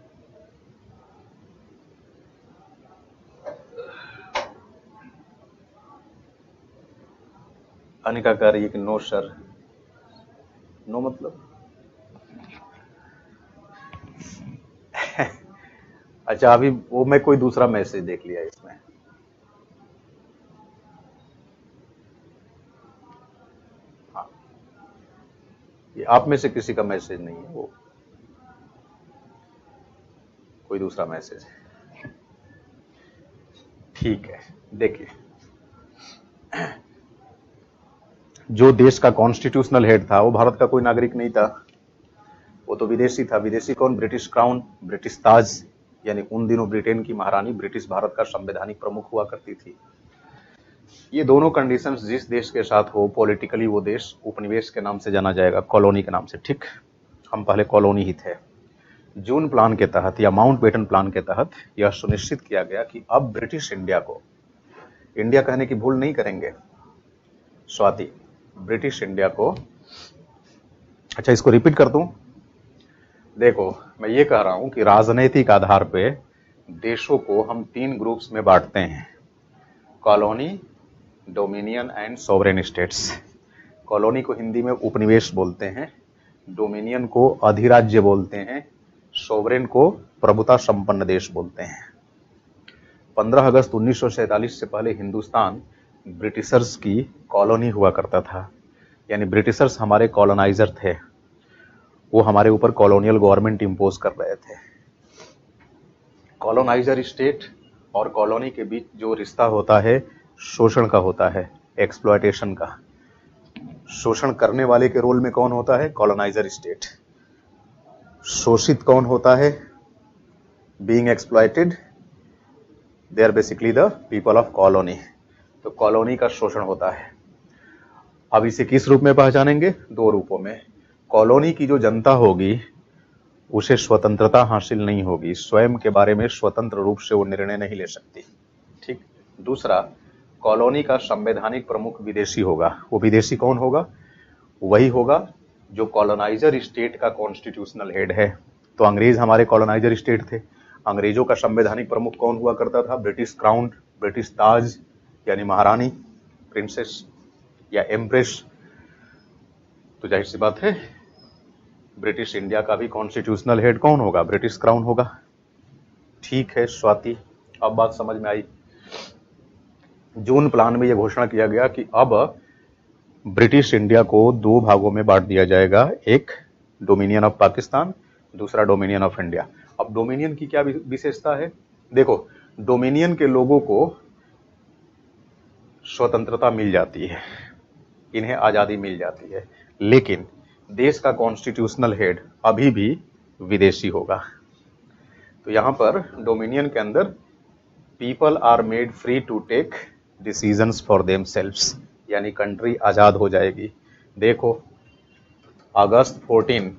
अनिका कह रही है कि नो सर। नो मतलब? अच्छा, अभी वो मैं कोई दूसरा मैसेज देख लिया इसमें। हाँ, ये आप में से किसी का मैसेज नहीं है, वो कोई दूसरा मैसेज है। ठीक है, देखिए, जो देश का कॉन्स्टिट्यूशनल हेड था वो भारत का कोई नागरिक नहीं था, वो तो विदेशी था। विदेशी कौन? ब्रिटिश क्राउन, ब्रिटिश ताज, यानी उन दिनों ब्रिटेन की महारानी ब्रिटिश भारत का संवैधानिक प्रमुख हुआ करती थी। ये दोनों कंडीशंस जिस देश के साथ हो, पॉलिटिकली वो देश उपनिवेश के नाम से जाना जाएगा, कॉलोनी के नाम से। ठीक, हम पहले कॉलोनी ही थे। जून प्लान के तहत या माउंटबेटन प्लान के तहत यह सुनिश्चित किया गया कि अब ब्रिटिश इंडिया को, इंडिया कहने की भूल नहीं करेंगे स्वाति, ब्रिटिश इंडिया को। अच्छा, इसको रिपीट कर दूं? देखो, मैं ये कह रहा हूं कि राजनीतिक आधार पे देशों को हम 3 ग्रुप्स में बांटते हैं: colony, dominion and sovereign states. Colony को हिंदी में उपनिवेश बोलते हैं, डोमिनियन को अधिराज्य बोलते हैं, सॉवरेन को प्रभुता संपन्न देश बोलते हैं। 15 अगस्त 1947 से पहले हिंदुस्तान ब्रिटिशर्स की कॉलोनी हुआ करता था, यानी ब्रिटिशर्स हमारे कॉलोनाइजर थे, वो हमारे ऊपर कॉलोनियल गवर्नमेंट इंपोज कर रहे थे। कॉलोनाइजर स्टेट और कॉलोनी के बीच जो रिश्ता होता है शोषण का होता है, एक्सप्लॉयटेशन का। शोषण करने वाले के रोल में कौन होता है? Coloniser state. शोषित कौन होता है? Being exploited, they are basically the people of colony. तो कॉलोनी का शोषण होता है। अब इसे किस रूप में पहचानेंगे? 2 रूपों में। कॉलोनी की जो जनता होगी उसे स्वतंत्रता हासिल नहीं होगी, स्वयं के बारे में स्वतंत्र रूप से वो निर्णय नहीं ले सकती। ठीक। दूसरा, कॉलोनी का संवैधानिक प्रमुख विदेशी होगा। वो विदेशी कौन होगा? वही होगा जो कॉलोनाइजर स्टेट का कॉन्स्टिट्यूशनल हेड है। तो अंग्रेज हमारे कॉलोनाइजर स्टेट थे। अंग्रेजों का संवैधानिक प्रमुख कौन हुआ करता था? ब्रिटिश क्राउन, ब्रिटिश ताज, यानी महारानी, प्रिंसेस या एम्प्रेस। तो जाहिर सी बात है ब्रिटिश इंडिया का भी कॉन्स्टिट्यूशनल हेड कौन होगा? ब्रिटिश क्राउन होगा। ठीक है स्वाति, अब बात समझ में आई। जून प्लान में यह घोषणा किया गया कि अब ब्रिटिश इंडिया को 2 भागों में बांट दिया जाएगा, एक डोमिनियन ऑफ पाकिस्तान, दूसरा डोमिनियन ऑफ इंडिया। अब डोमिनियन की क्या विशेषता है? देखो, डोमिनियन के लोगों को स्वतंत्रता मिल जाती है, इन्हें आजादी मिल जाती है, लेकिन देश का कॉन्स्टिट्यूशनल हेड अभी भी विदेशी होगा। तो यहां पर डोमिनियन के अंदर people are made free to take decisions for themselves, यानी कंट्री आजाद हो जाएगी। देखो, अगस्त 14,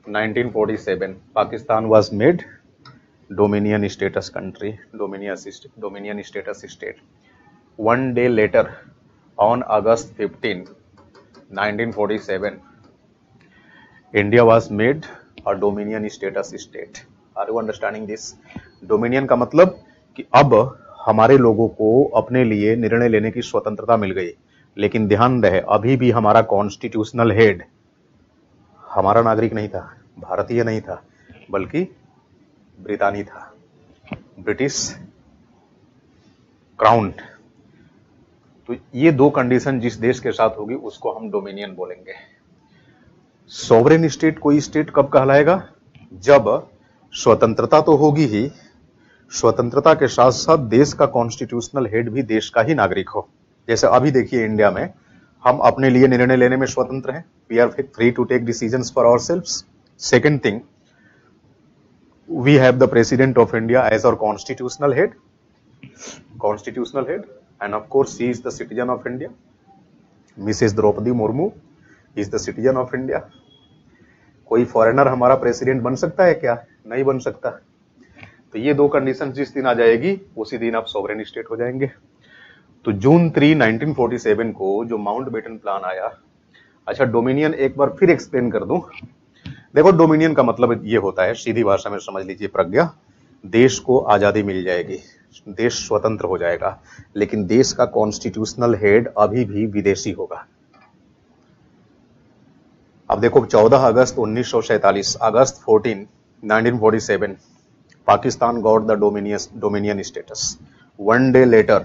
1947 Pakistan was made dominion status country, dominion status state. 1 day later, on August 15, 1947, India was made a dominion status state. Are you understanding this? Dominion का मतलब कि अब हमारे लोगों को अपने लिए निर्णय लेने की स्वतंत्रता मिल गई। लेकिन ध्यान रहे अभी भी हमारा कॉन्स्टिट्यूशनल हेड हमारा नागरिक नहीं था, भारतीय नहीं था, बल्कि ब्रितानी था, ब्रिटिश क्राउन। तो ये दो कंडीशन जिस देश के साथ होगी उसको हम डोमिनियन बोलेंगे। सॉवरेन स्टेट कोई स्टेट कब कहलाएगा? जब स्वतंत्रता तो होगी ही, स्वतंत्रता के साथ साथ देश का कॉन्स्टिट्यूशनल हेड भी देश का ही नागरिक हो। जैसे अभी देखिए इंडिया में हम अपने लिए निर्णय लेने में स्वतंत्र हैं, we are free to take decisions for ourselves. Second thing, we have the president of India as our constitutional head, and of course she is the citizen of India. Mrs Draupadi Murmu is the citizen of India. कोई फॉरेनर हमारा प्रेसिडेंट बन सकता है क्या? नहीं बन सकता। तो ये दो कंडीशन जिस दिन आ जाएगी उसी दिन आप सॉवरेन स्टेट हो जाएंगे। तो जून 3, 1947 को जो माउंटबेटन प्लान आया। अच्छा, डोमिनियन एक बार फिर एक्सप्लेन कर दूं। देखो, डोमिनियन का मतलब ये होता है, सीधी भाषा में समझ लीजिए प्रज्ञा, देश को आजादी मिल जाएगी, देश स्वतंत्र हो जाएगा, लेकिन देश का कॉन्स्टिट्यूशनल हेड अभी भी विदेशी होगा। अब देखो 14 अगस्त 1947, अगस्त 14, 1947 Pakistan got the dominion status. One day later,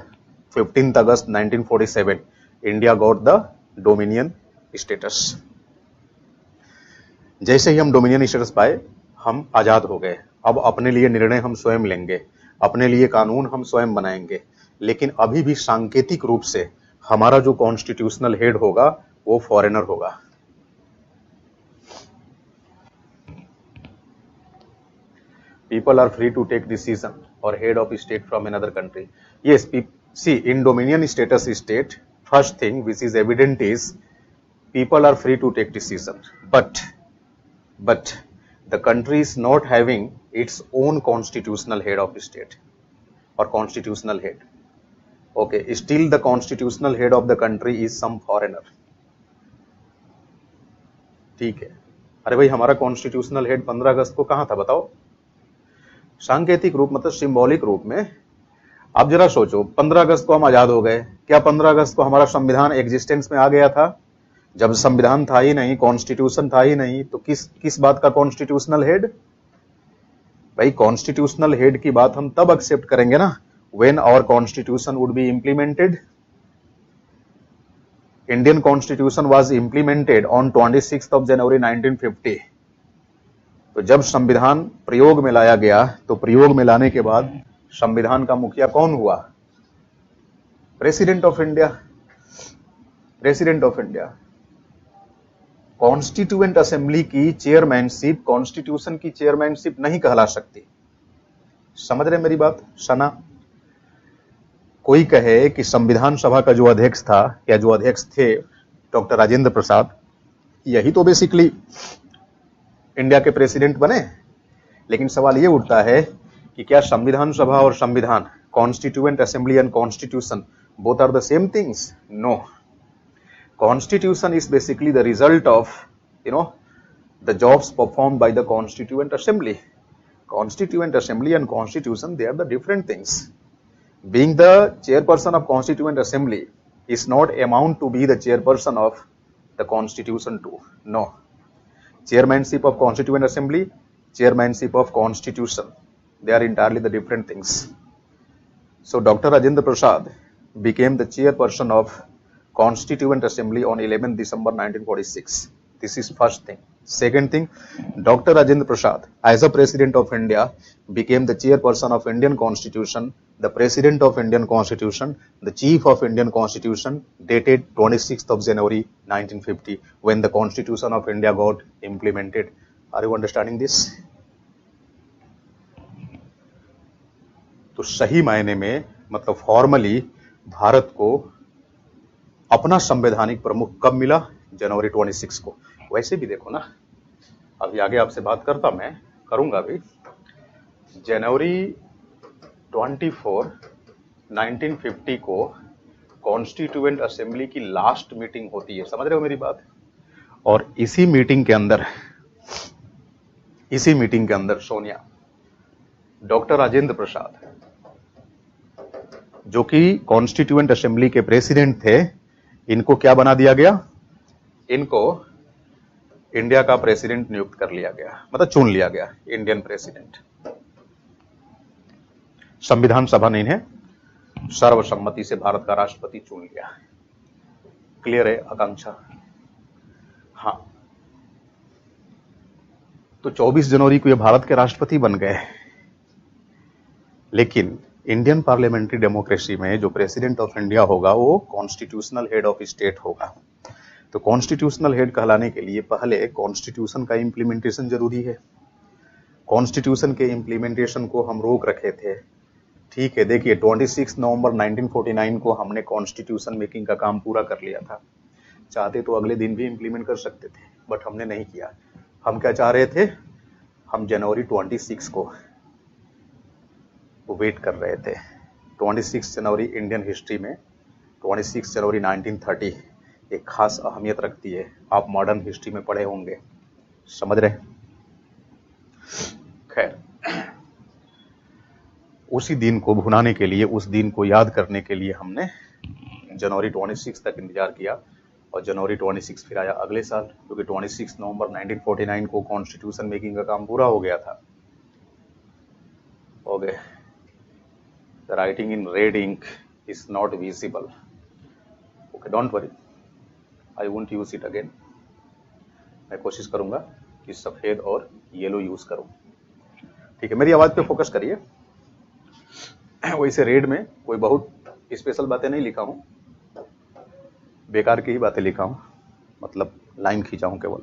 15th August 1947, India got the dominion status. जैसे ही हम डोमिनियन स्टेटस पाए, हम आजाद हो गए। अब अपने लिए निर्णय हम स्वयं लेंगे, अपने लिए कानून हम स्वयं बनाएंगे, लेकिन अभी भी सांकेतिक रूप से हमारा जो कॉन्स्टिट्यूशनल हेड होगा वो फॉरेनर होगा। People are free to take decision or head of state from another country. Yes, see, in dominion status state, first thing which is evident is people are free to take decision, but the country is not having its own constitutional head of state or constitutional head. Okay, still the constitutional head of the country is some foreigner. ठीक है। अरे भाई, हमारा कॉन्स्टिट्यूशनल हेड 15 अगस्त को कहां था बताओ? सांकेतिक रूप मतलब सिंबॉलिक रूप में। आप जरा सोचो, 15 अगस्त को हम आजाद हो गए, क्या 15 अगस्त को हमारा संविधान एग्जिस्टेंस में आ गया था? जब संविधान था ही नहीं, कॉन्स्टिट्यूशन था ही नहीं, तो किस बात का कॉन्स्टिट्यूशनल हेड? भाई, कॉन्स्टिट्यूशनल हेड की बात हम तब एक्सेप्ट करेंगे ना when our constitution would be implemented. Indian constitution was implemented on 26 जनवरी 1950। तो जब संविधान प्रयोग में लाया गया, तो प्रयोग में लाने के बाद संविधान का मुखिया कौन हुआ? President of India. President of India. Constituent assembly की चेयरमैनशिप कॉन्स्टिट्यूशन की चेयरमैनशिप नहीं कहला सकती। समझ रहे मेरी बात? सना, कोई कहे कि संविधान सभा का जो अध्यक्ष था या जो अध्यक्ष थे डॉक्टर राजेंद्र प्रसाद, यही तो बेसिकली इंडिया के प्रेसिडेंट बने। लेकिन सवाल ये उठता है कि क्या संविधान सभा और संविधान, constituent assembly and constitution, both are the same things? No. Constitution is basically the result of, the jobs performed by the Constituent Assembly. Constituent Assembly and Constitution, they are the different things. Being the chairperson of Constituent Assembly is not amount to be the chairperson of the Constitution too. No. Chairmanship of Constituent Assembly, chairmanship of Constitution, they are entirely the different things. So Dr. Rajendra Prasad became the chairperson of Constituent Assembly on 11 December 1946. This is first thing. Second thing, Dr. Rajendra Prasad, as a President of India, became the chairperson of Indian Constitution, the President of Indian Constitution, the Chief of Indian Constitution, dated 26th of January 1950, when the Constitution of India got implemented. Are you understanding this? तो सही मायने में मतलब फॉर्मली भारत को अपना संवैधानिक प्रमुख कब मिला? जनवरी 26 को। वैसे भी देखो ना, अभी आगे आपसे बात करूंगा भी। जनवरी 24, 1950 को कॉन्स्टिट्यूएंट असेंबली की लास्ट मीटिंग होती है। समझ रहे हो मेरी बात? और इसी मीटिंग के अंदर सोनिया, डॉक्टर राजेंद्र प्रसाद जो कि कॉन्स्टिट्यूएंट असेंबली के प्रेसिडेंट थे, इनको क्या बना दिया गया, इनको इंडिया का प्रेसिडेंट नियुक्त कर लिया गया, मतलब चुन लिया गया इंडियन प्रेसिडेंट। संविधान सभा ने इन्हें सर्वसम्मति से भारत का राष्ट्रपति चुन लिया। क्लियर है आकांक्षा? हाँ, तो 24 जनवरी को ये भारत के राष्ट्रपति बन गए। लेकिन इंडियन पार्लियामेंट्री डेमोक्रेसी में जो प्रेसिडेंट ऑफ इंडिया होगा वो कॉन्स्टिट्यूशनल हेड ऑफ स्टेट होगा। तो कॉन्स्टिट्यूशनल हेड कहलाने के लिए पहले कॉन्स्टिट्यूशन का इंप्लीमेंटेशन जरूरी है। कॉन्स्टिट्यूशन के इंप्लीमेंटेशन को हम रोक रखे थे। ठीक है, देखिए 26 नवंबर 1949 को हमने कॉन्स्टिट्यूशन मेकिंग का काम पूरा कर लिया था। चाहते तो अगले दिन भी इंप्लीमेंट कर सकते थे, बट हमने नहीं किया। हम क्या चाह रहे थे, हम जनवरी 26 को वेट कर रहे थे। 26 जनवरी इंडियन हिस्ट्री में 26 जनवरी 1930 एक खास अहमियत रखती है। आप मॉडर्न हिस्ट्री में पढ़े होंगे, समझ रहे? खैर, उसी दिन को भुनाने के लिए, उस दिन को याद करने के लिए हमने जनवरी 26 तक इंतजार किया और जनवरी 26 फिर आया अगले साल, क्योंकि 26 नवंबर 1949 को कॉन्स्टिट्यूशन मेकिंग का काम पूरा हो गया था। हो गए। The writing in red ink is not visible. Okay, don't worry. I won't use it again. मैं कोशिश करूंगा कि सफेद और येलो यूज करूं। ठीक है, मेरी आवाज पे फोकस करिए। वैसे रेड में कोई बहुत स्पेशल बातें नहीं लिखा हूं, बेकार की ही बातें लिखा हूं, मतलब लाइन खींचा हूं केवल।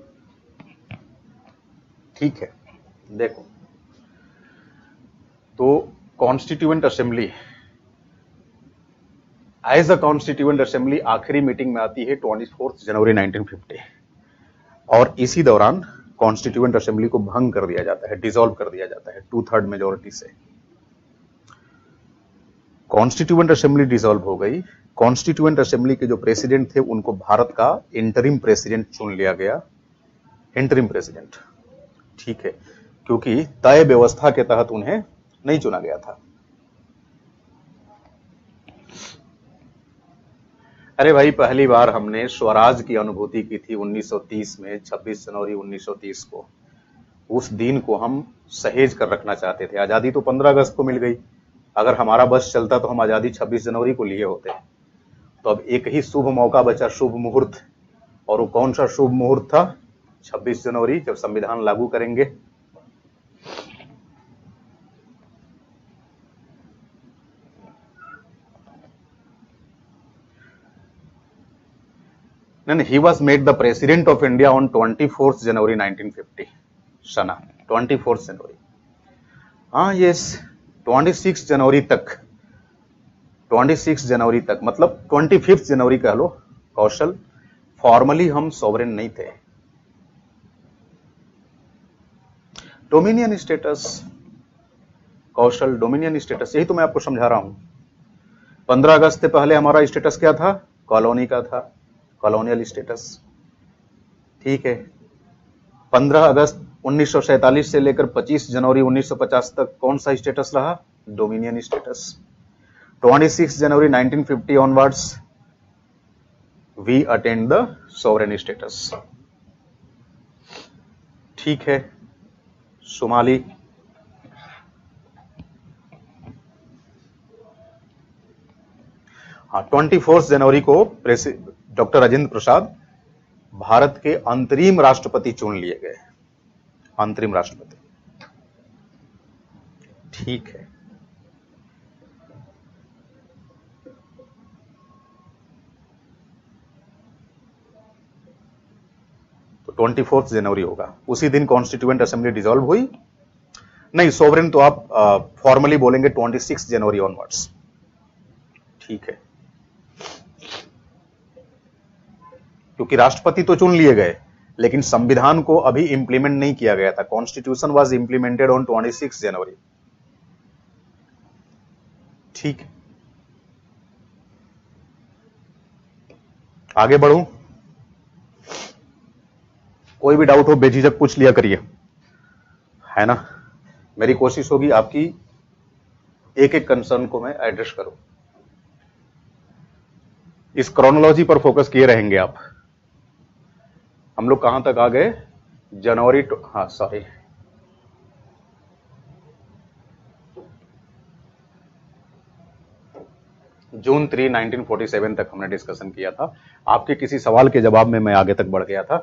ठीक है, देखो तो constituent assembly as a constituent assembly आखिरी मीटिंग में आती है 24 जनवरी 1950 और इसी दौरान कॉन्स्टिट्यूएंट असेंबली को भंग कर दिया जाता है, डिसॉल्व कर दिया जाता है 2/3 मेजोरिटी से। कॉन्स्टिट्यूएंट असेंबली डिसॉल्व हो गई। कॉन्स्टिट्यूएंट असेंबली के जो प्रेसिडेंट थे उनको भारत का इंटरिम प्रेसिडेंट चुन लिया गया। इंटरिम प्रेसिडेंट, ठीक है, क्योंकि तय व्यवस्था के तहत उन्हें नहीं चुना गया था। अरे भाई, पहली बार हमने स्वराज की अनुभूति की थी 1930 में, 26 जनवरी 1930 को। उस दिन को हम सहेज कर रखना चाहते थे। आजादी तो 15 अगस्त को मिल गई। अगर हमारा बस चलता तो हम आजादी 26 जनवरी को लिए होते। तो अब एक ही शुभ मौका बचा, शुभ मुहूर्त, और वो कौन सा शुभ मुहूर्त था? 26 जनवरी, जब संविधान लागू करेंगे। नहीं, he was made the president of India on 24th January 1950 सना 24 जनवरी। हाँ, यस, 26 जनवरी तक, 26 जनवरी तक मतलब 25 जनवरी कह लो कौशल, फॉर्मली हम सॉवरेन नहीं थे। डोमिनियन स्टेटस कौशल, डोमिनियन स्टेटस, यही तो मैं आपको समझा रहा हूं। 15 अगस्त से पहले हमारा स्टेटस क्या था? कॉलोनी का था, कॉलोनियल स्टेटस। ठीक है, 15 अगस्त 1947 से लेकर 25 जनवरी 1950 तक कौन सा स्टेटस रहा? Dominion status. 26 January 1950 onwards we attend the sovereign status. ठीक है, सोमाली, हाँ, 24 जनवरी को डॉक्टर राजेंद्र प्रसाद भारत के अंतरिम राष्ट्रपति चुन लिए गए। अंतरिम राष्ट्रपति, ठीक है। तो 24 जनवरी होगा, उसी दिन कॉन्स्टिट्यूएंट असेंबली डिसॉल्व हुई। नहीं, सोवरेन तो आप फॉर्मली बोलेंगे 26 जनवरी ऑनवर्ड्स। ठीक है, क्योंकि राष्ट्रपति तो चुन लिए गए लेकिन संविधान को अभी इंप्लीमेंट नहीं किया गया था। कॉन्स्टिट्यूशन वाज इंप्लीमेंटेड ऑन 26 जनवरी। ठीक, आगे बढ़ूं? कोई भी डाउट हो बेझिझक पूछ लिया करिए, है ना। मेरी कोशिश होगी आपकी एक एक कंसर्न को मैं एड्रेस करूं। इस क्रोनोलॉजी पर फोकस किए रहेंगे आप। हम लोग कहां तक आ गए? जनवरी जून 3, 1947 तक हमने डिस्कशन किया था। आपके किसी सवाल के जवाब में मैं आगे तक बढ़ गया था।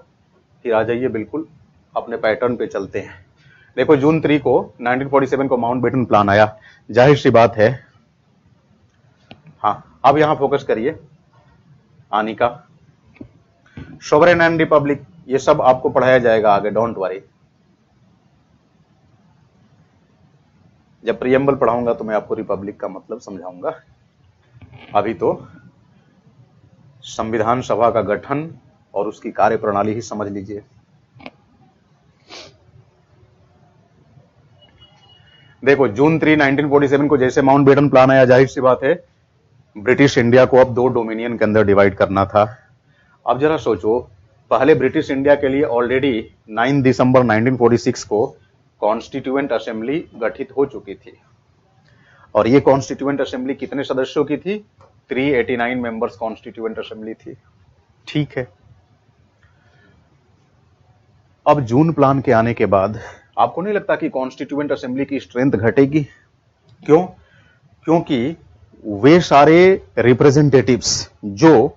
फिर आ जाइए, बिल्कुल अपने पैटर्न पे चलते हैं। देखो, जून 3 को 1947 को माउंटबेटन प्लान आया, जाहिर सी बात है। हाँ, अब यहां फोकस करिए। आनिका, सोवरेन एंड रिपब्लिक, ये सब आपको पढ़ाया जाएगा आगे, डोंट वरी। जब प्रियम्बल पढ़ाऊंगा तो मैं आपको रिपब्लिक का मतलब समझाऊंगा। अभी तो संविधान सभा का गठन और उसकी कार्यप्रणाली ही समझ लीजिए। देखो, जून 3, 1947 को जैसे माउंटबेटन प्लान आया, जाहिर सी बात है ब्रिटिश इंडिया को अब 2 डोमिनियन के अंदर डिवाइड करना था। अब जरा सोचो, पहले ब्रिटिश इंडिया के लिए ऑलरेडी 9 दिसंबर 1946 को कॉन्स्टिट्यूएंट असेंबली गठित हो चुकी थी, और ये कॉन्स्टिट्यूएंट असेंबली कितने सदस्यों की थी? 389 मेंबर्स कॉन्स्टिट्यूएंट असेंबली थी। ठीक है, अब जून प्लान के आने के बाद आपको नहीं लगता कि कॉन्स्टिट्यूएंट असेंबली की स्ट्रेंथ घटेगी? क्यों? क्योंकि वे सारे रिप्रेजेंटेटिव्स जो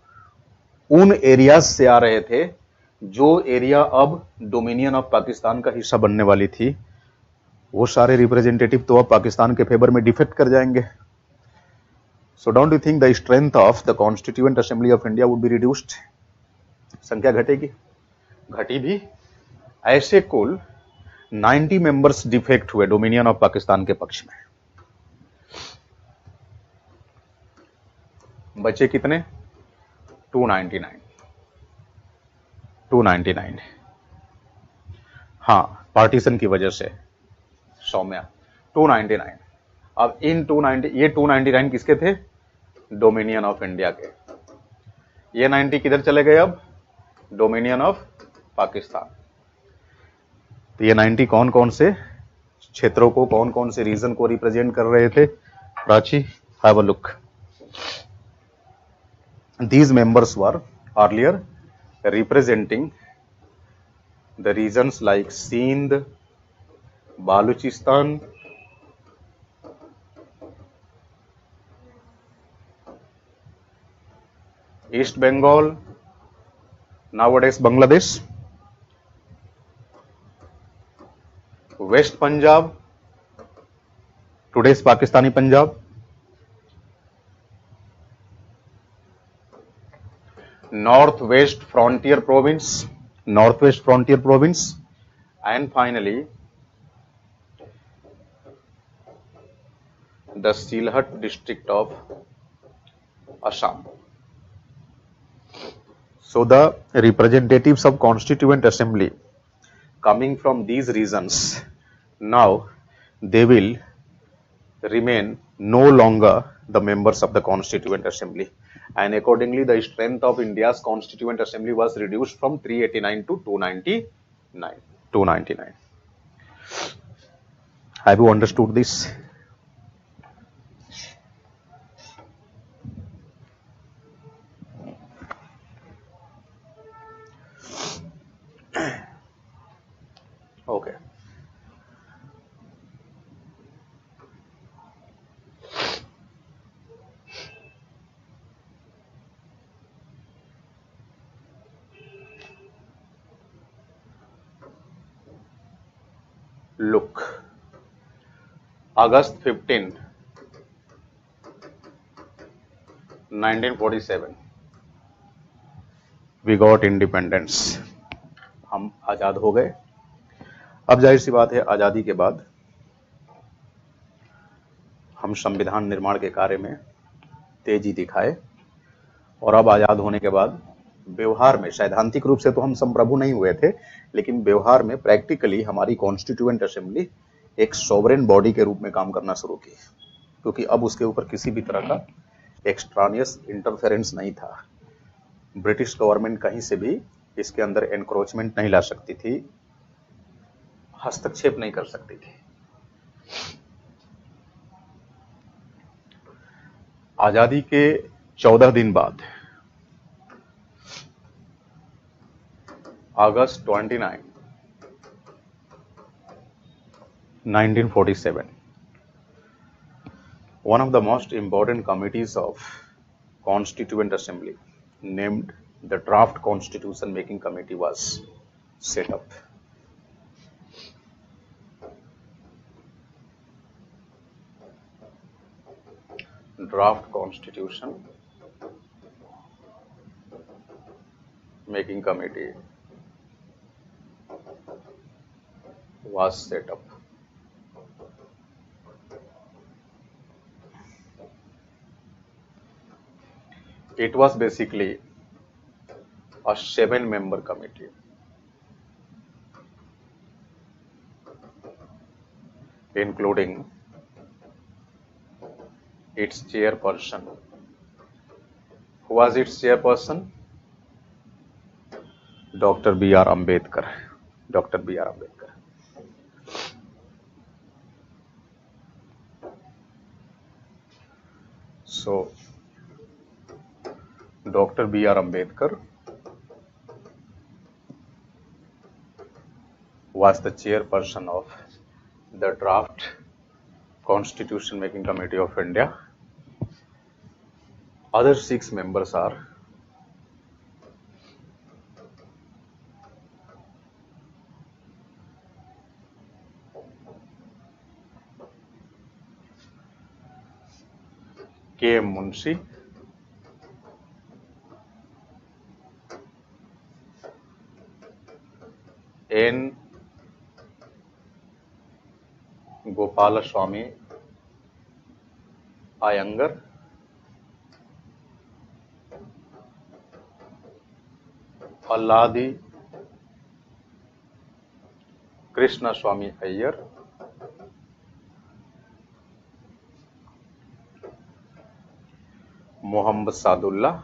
उन एरियाज से आ रहे थे, जो एरिया अब डोमिनियन ऑफ पाकिस्तान का हिस्सा बनने वाली थी, वो सारे रिप्रेजेंटेटिव तो अब पाकिस्तान के फेवर में डिफेक्ट कर जाएंगे। So don't you think the strength of the constituent assembly of India would be reduced? संख्या घटेगी? घटी भी। ऐसे कुल 90 मेंबर्स डिफेक्ट हुए डोमिनियन ऑफ पाकिस्तान के पक्ष में। बचे कितने? 299। हाँ, पार्टीशन की वजह से सौम्या 299। अब इन 299 किसके थे? डोमिनियन ऑफ इंडिया के। ये 90 किधर चले गए? अब डोमिनियन ऑफ पाकिस्तान। तो ये 90 कौन कौन से क्षेत्रों को, कौन कौन से रीजन को रिप्रेजेंट कर रहे थे? Prachi, have a look. These members were earlier representing the regions like Sindh, Baluchistan, East Bengal, nowadays Bangladesh, West Punjab, today's Pakistani Punjab, Northwest Frontier Province, and finally the Sylhet district of Assam. So the representatives of Constituent Assembly coming from these regions, now they will remain no longer the members of the Constituent Assembly, and accordingly the strength of India's Constituent Assembly was reduced from 389 to 299. Have you understood this? Okay. Look, August 15, 1947, we got independence. हम आजाद हो गए। अब जाहिर सी बात है, आजादी के बाद हम संविधान निर्माण के कार्य में तेजी दिखाए, और अब आजाद होने के बाद व्यवहार में, सैद्धांतिक रूप से तो हम संप्रभु नहीं हुए थे, लेकिन व्यवहार में प्रैक्टिकली हमारी कॉन्स्टिट्यूएंट असेंबली एक सॉवरेन बॉडी के रूप में काम करना शुरू की, क्योंकि अब उसके ऊपर किसी भी तरह का एक्सट्रानियस इंटरफेरेंस नहीं था। ब्रिटिश गवर्नमेंट कहीं से भी इसके अंदर एनक्रोचमेंट नहीं ला सकती थी, हस्तक्षेप नहीं कर सकती थी। आजादी के 14 दिन बाद August 29, 1947. One of the most important committees of Constituent Assembly, named the Draft Constitution Making Committee, was set up. Draft Constitution Making Committee was set up. It was basically a 7-member committee. Including its chairperson. Who was its chairperson? Dr. B.R. Ambedkar. Dr. B.R. Ambedkar. So, Dr. B.R. Ambedkar was the chairperson of the Draft Constitution Making Committee of India. Other 6 members are K. M. Munshi, N. Gopalaswamy Iyengar, Alladi Krishnaswamy Iyer, Muhammad Sadullah,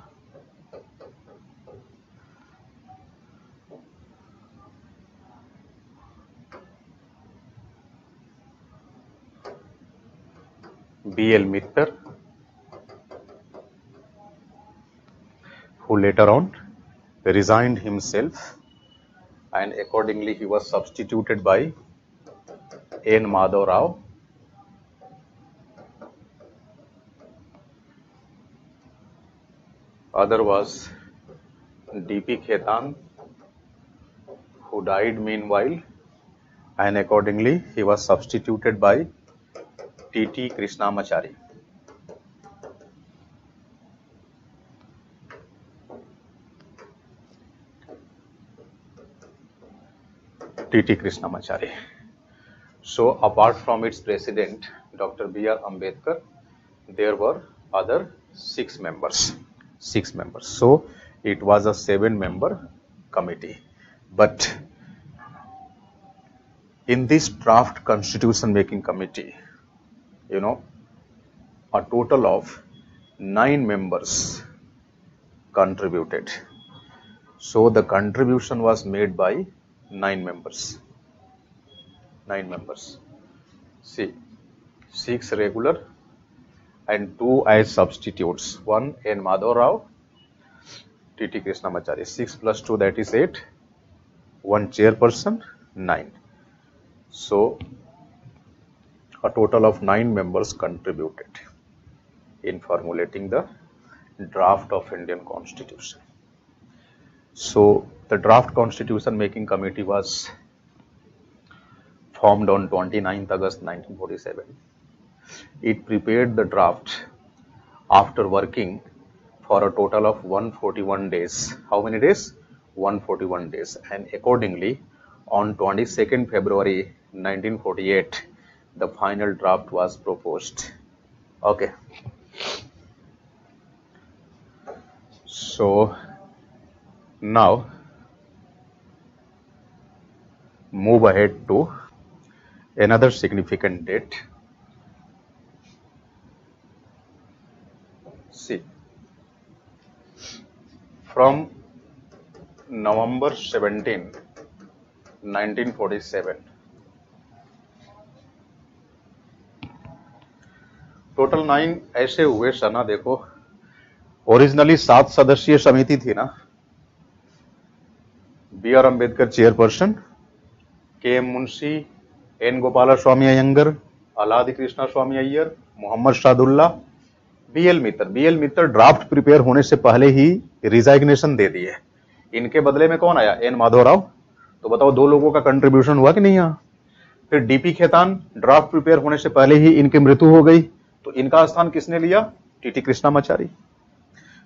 B.L. Mittal, who later on resigned himself, and accordingly he was substituted by N. Madhav Rao. Other was D.P. Khaitan, who died meanwhile, and accordingly he was substituted by T.T. Krishnamachari. T.T. Krishnamachari. So, apart from its president, Dr. B.R. Ambedkar, there were other 6 members. 6 members. So, it was a 7-member committee. But in this draft constitution making committee, a total of 9 members contributed. So, the contribution was made by 9 members. 9 members. See, 6 regular and 2 as substitutes. 1 N. Madhav Rao, T.T. Krishnamachari. 6 plus 2, that is 8. 1 chairperson, 9. So, a total of 9 members contributed in formulating the draft of Indian Constitution. So, the draft constitution making committee was formed on 29th August 1947. It prepared the draft after working for a total of 141 days. How many days? 141 days. And accordingly, on 22nd February 1948, the final draft was proposed. Okay. So, now move ahead to another significant date. See, from November 17, 1947, total 9 ऐसे हुए सना. देखो, ओरिजिनली 7 सदस्यीय समिति थी ना, बी आर अम्बेडकर चेयरपर्सन, के एम मुंशी, एन गोपाला स्वामी अयंगर, अलादि कृष्णा स्वामी अय्यर, मोहम्मद शादुल्ला, बी एल मित्तर। बी एल मित्तर ड्राफ्ट प्रिपेयर होने से पहले ही रिजाइग्नेशन दे दिए। इनके बदले में कौन आया? एन माधवराव। तो बताओ दो लोगों का कंट्रीब्यूशन हुआ कि नहीं यहाँ? फिर डीपी खेतान, ड्राफ्ट प्रिपेयर होने से पहले ही इनकी मृत्यु हो गई, तो इनका स्थान किसने लिया? टीटी कृष्णामाचारी।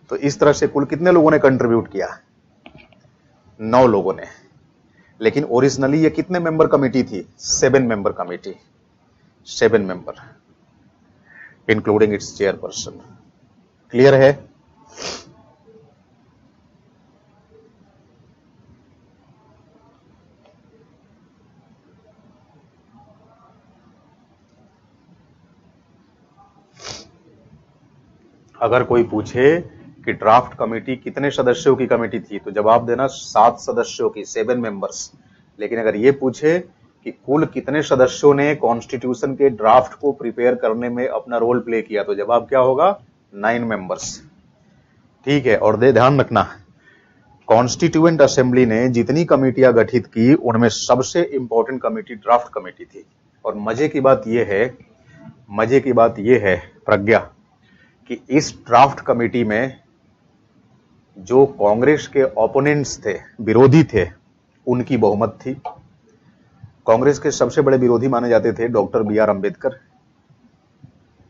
तो इस तरह से कुल कितने लोगों ने कंट्रीब्यूट किया? 9 लोगों ने। लेकिन ओरिजिनली ये कितने मेंबर कमेटी थी? 7 member committee, 7 member including it's chairperson. Clear है? अगर कोई पूछे कि ड्राफ्ट कमेटी कितने सदस्यों की कमेटी थी, तो जवाब देना 7 सदस्यों की, 7 मेंबर्स। लेकिन अगर ये पूछे कि कुल कितने सदस्यों ने कॉन्स्टिट्यूशन के ड्राफ्ट को प्रिपेयर करने में अपना रोल प्ले किया, तो जवाब क्या होगा? 9 मेंबर्स। ठीक है। और ध्यान रखना, कॉन्स्टिट्यूएंट असेंबली ने जितनी कमेटियां गठित की उनमें सबसे इंपॉर्टेंट कमेटी ड्राफ्ट कमेटी थी। और मजे की बात यह है प्रज्ञा, कि इस ड्राफ्ट कमेटी में जो कांग्रेस के ओपोनेंट्स थे, विरोधी थे, उनकी बहुमत थी। कांग्रेस के सबसे बड़े विरोधी माने जाते थे doctor B R Ambedkar,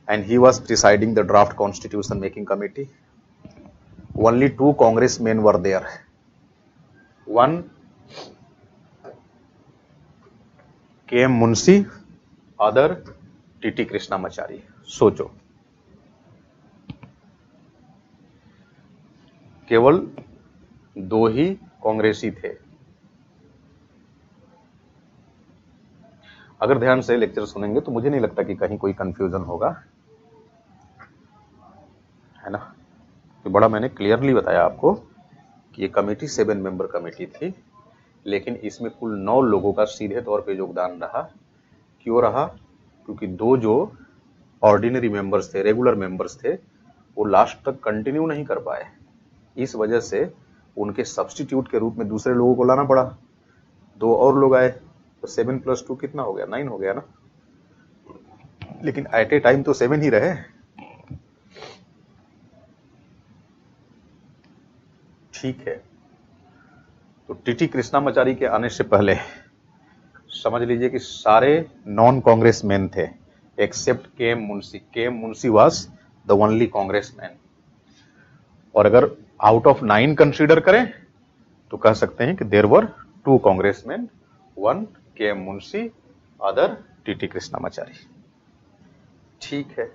and he was presiding the draft constitution making committee. Only 2 congressman were there, one K M Munshi, other TT Krishnamachari. सोचो, केवल 2 ही कांग्रेसी थे। अगर ध्यान से लेक्चर सुनेंगे तो मुझे नहीं लगता कि कहीं कोई कंफ्यूजन होगा, है ना? तो बड़ा मैंने क्लियरली बताया आपको कि ये कमेटी 7 मेंबर कमेटी थी, लेकिन इसमें कुल 9 लोगों का सीधे तौर पे योगदान रहा। क्यों रहा? क्योंकि 2 जो ऑर्डिनरी मेंबर्स थे, रेगुलर मेंबर्स थे, वो लास्ट तक कंटिन्यू नहीं कर पाए। इस वजह से उनके सब्स्टिट्यूट के रूप में दूसरे लोगों को लाना पड़ा। 2 और लोग आए, तो 7 + 2 कितना हो गया? 9 हो गया ना। लेकिन एट ए टाइम तो 7 ही रहे। ठीक है। तो टीटी कृष्णामाचारी के आने से पहले समझ लीजिए कि सारे नॉन कांग्रेस मैन थे except K M Munshi. K M Munshi was the only Congress man. और अगर आउट ऑफ 9 कंसीडर करें तो कह सकते हैं कि there were 2 congress man, one K M Munshi, other TT Krishnamachari. ठीक है।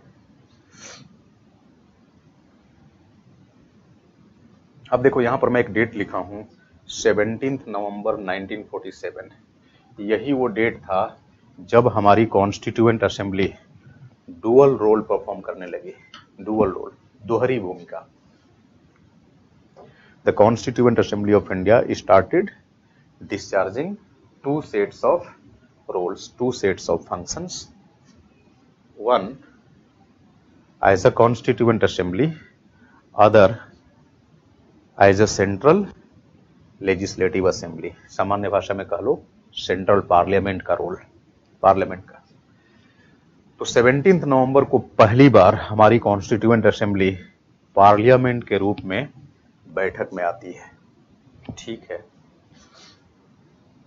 अब देखो यहां पर मैं एक डेट लिखा हूं, 17 नवंबर 1947। यही वो डेट था जब हमारी constituent assembly dual role perform करने लगी। डुअल रोल, दोहरी भूमिका। The constituent assembly of India started discharging 2 sets of roles, 2 sets of functions. One as a constituent assembly, other as a central legislative assembly. सामान्य भाषा में कह लो सेंट्रल पार्लियामेंट का रोल, पार्लियामेंट का। तो 17 नवंबर को पहली बार हमारी कॉन्स्टिट्यूएंट असेंबली पार्लियामेंट के रूप में बैठक में आती है। ठीक है।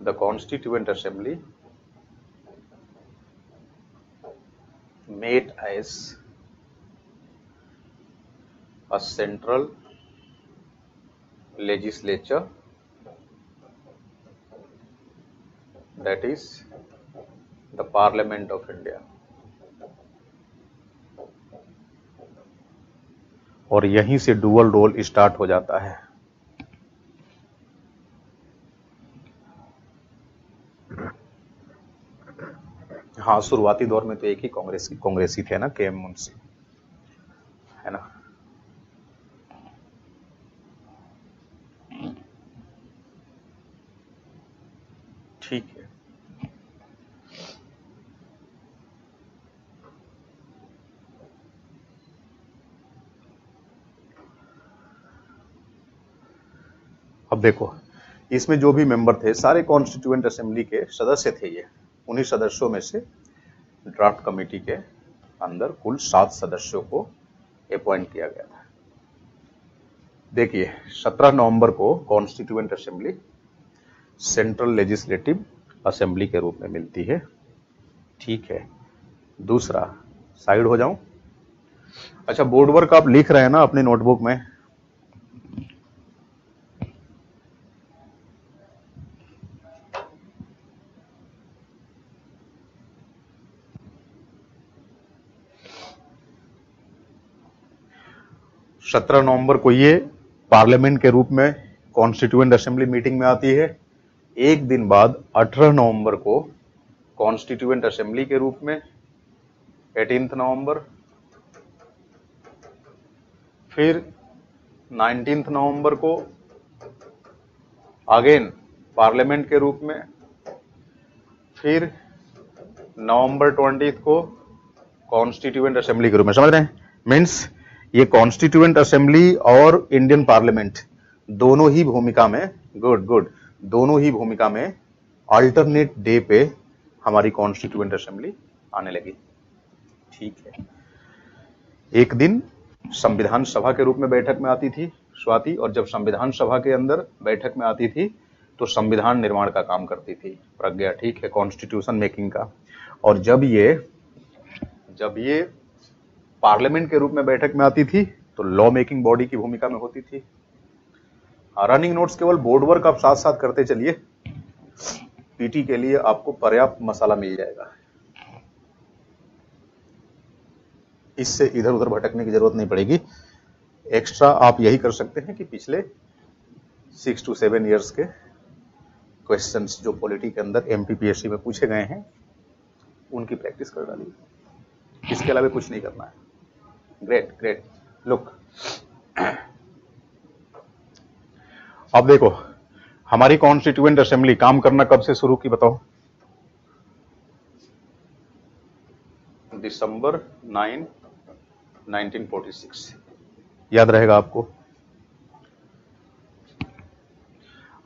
The Constituent Assembly met as a central legislature, that is the Parliament of India. और यहीं से डुअल रोल स्टार्ट हो जाता है। हाँ, शुरुआती दौर में तो एक ही कांग्रेसी थे ना, के एम मुंशी, है ना। ठीक है। अब देखो इसमें जो भी मेंबर थे सारे कॉन्स्टिट्यूएंट असेंबली के सदस्य थे ये। उन्हीं सदस्यों में से ड्राफ्ट कमेटी के अंदर कुल 7 सदस्यों को अपॉइंट किया गया था। देखिए 17 नवंबर को constituent assembly central legislative assembly के रूप में मिलती है। ठीक है, दूसरा साइड हो जाऊं। अच्छा, बोर्ड वर्क आप लिख रहे हैं ना अपनी नोटबुक में? सत्रह नवंबर को ये पार्लियामेंट के रूप में कॉन्स्टिट्यूएंट असेंबली मीटिंग में आती है। एक दिन बाद 18 नवंबर को कॉन्स्टिट्यूएंट असेंबली के रूप में 18 नवंबर, फिर 19 नवंबर को अगेन पार्लियामेंट के रूप में, फिर नवंबर 20 को कॉन्स्टिट्यूएंट असेंबली के रूप में। समझ रहे हैं? मीन्स ये कॉन्स्टिट्यूएंट असेंबली और इंडियन पार्लियामेंट दोनों ही भूमिका में, गुड, दोनों ही भूमिका में अल्टरनेट डे पे हमारी कॉन्स्टिट्यूएंट असेंबली आने लगी। ठीक है, एक दिन संविधान सभा के रूप में बैठक में आती थी स्वाति, और जब संविधान सभा के अंदर बैठक में आती थी तो संविधान निर्माण का काम करती थी प्रज्ञा। ठीक है, कॉन्स्टिट्यूशन मेकिंग का। और जब ये पार्लियामेंट के रूप में बैठक में आती थी तो लॉ मेकिंग बॉडी की भूमिका में होती थी। रनिंग नोट्स केवल बोर्ड वर्क आप साथ साथ करते चलिए, पीटी के लिए आपको पर्याप्त मसाला मिल जाएगा। इससे इधर उधर भटकने की जरूरत नहीं पड़ेगी। एक्स्ट्रा आप यही कर सकते हैं कि पिछले 6 to 7 इयर्स के क्वेश्चंस जो पॉलिटी के अंदर एमपीपीएससी में पूछे गए हैं उनकी प्रैक्टिस कर डालिए। इसके अलावा कुछ नहीं करना है। Great, look. अब देखो हमारी कॉन्स्टिट्यूएंट असेंबली काम करना कब से शुरू की बताओ? दिसंबर 9, 1946। याद रहेगा आपको?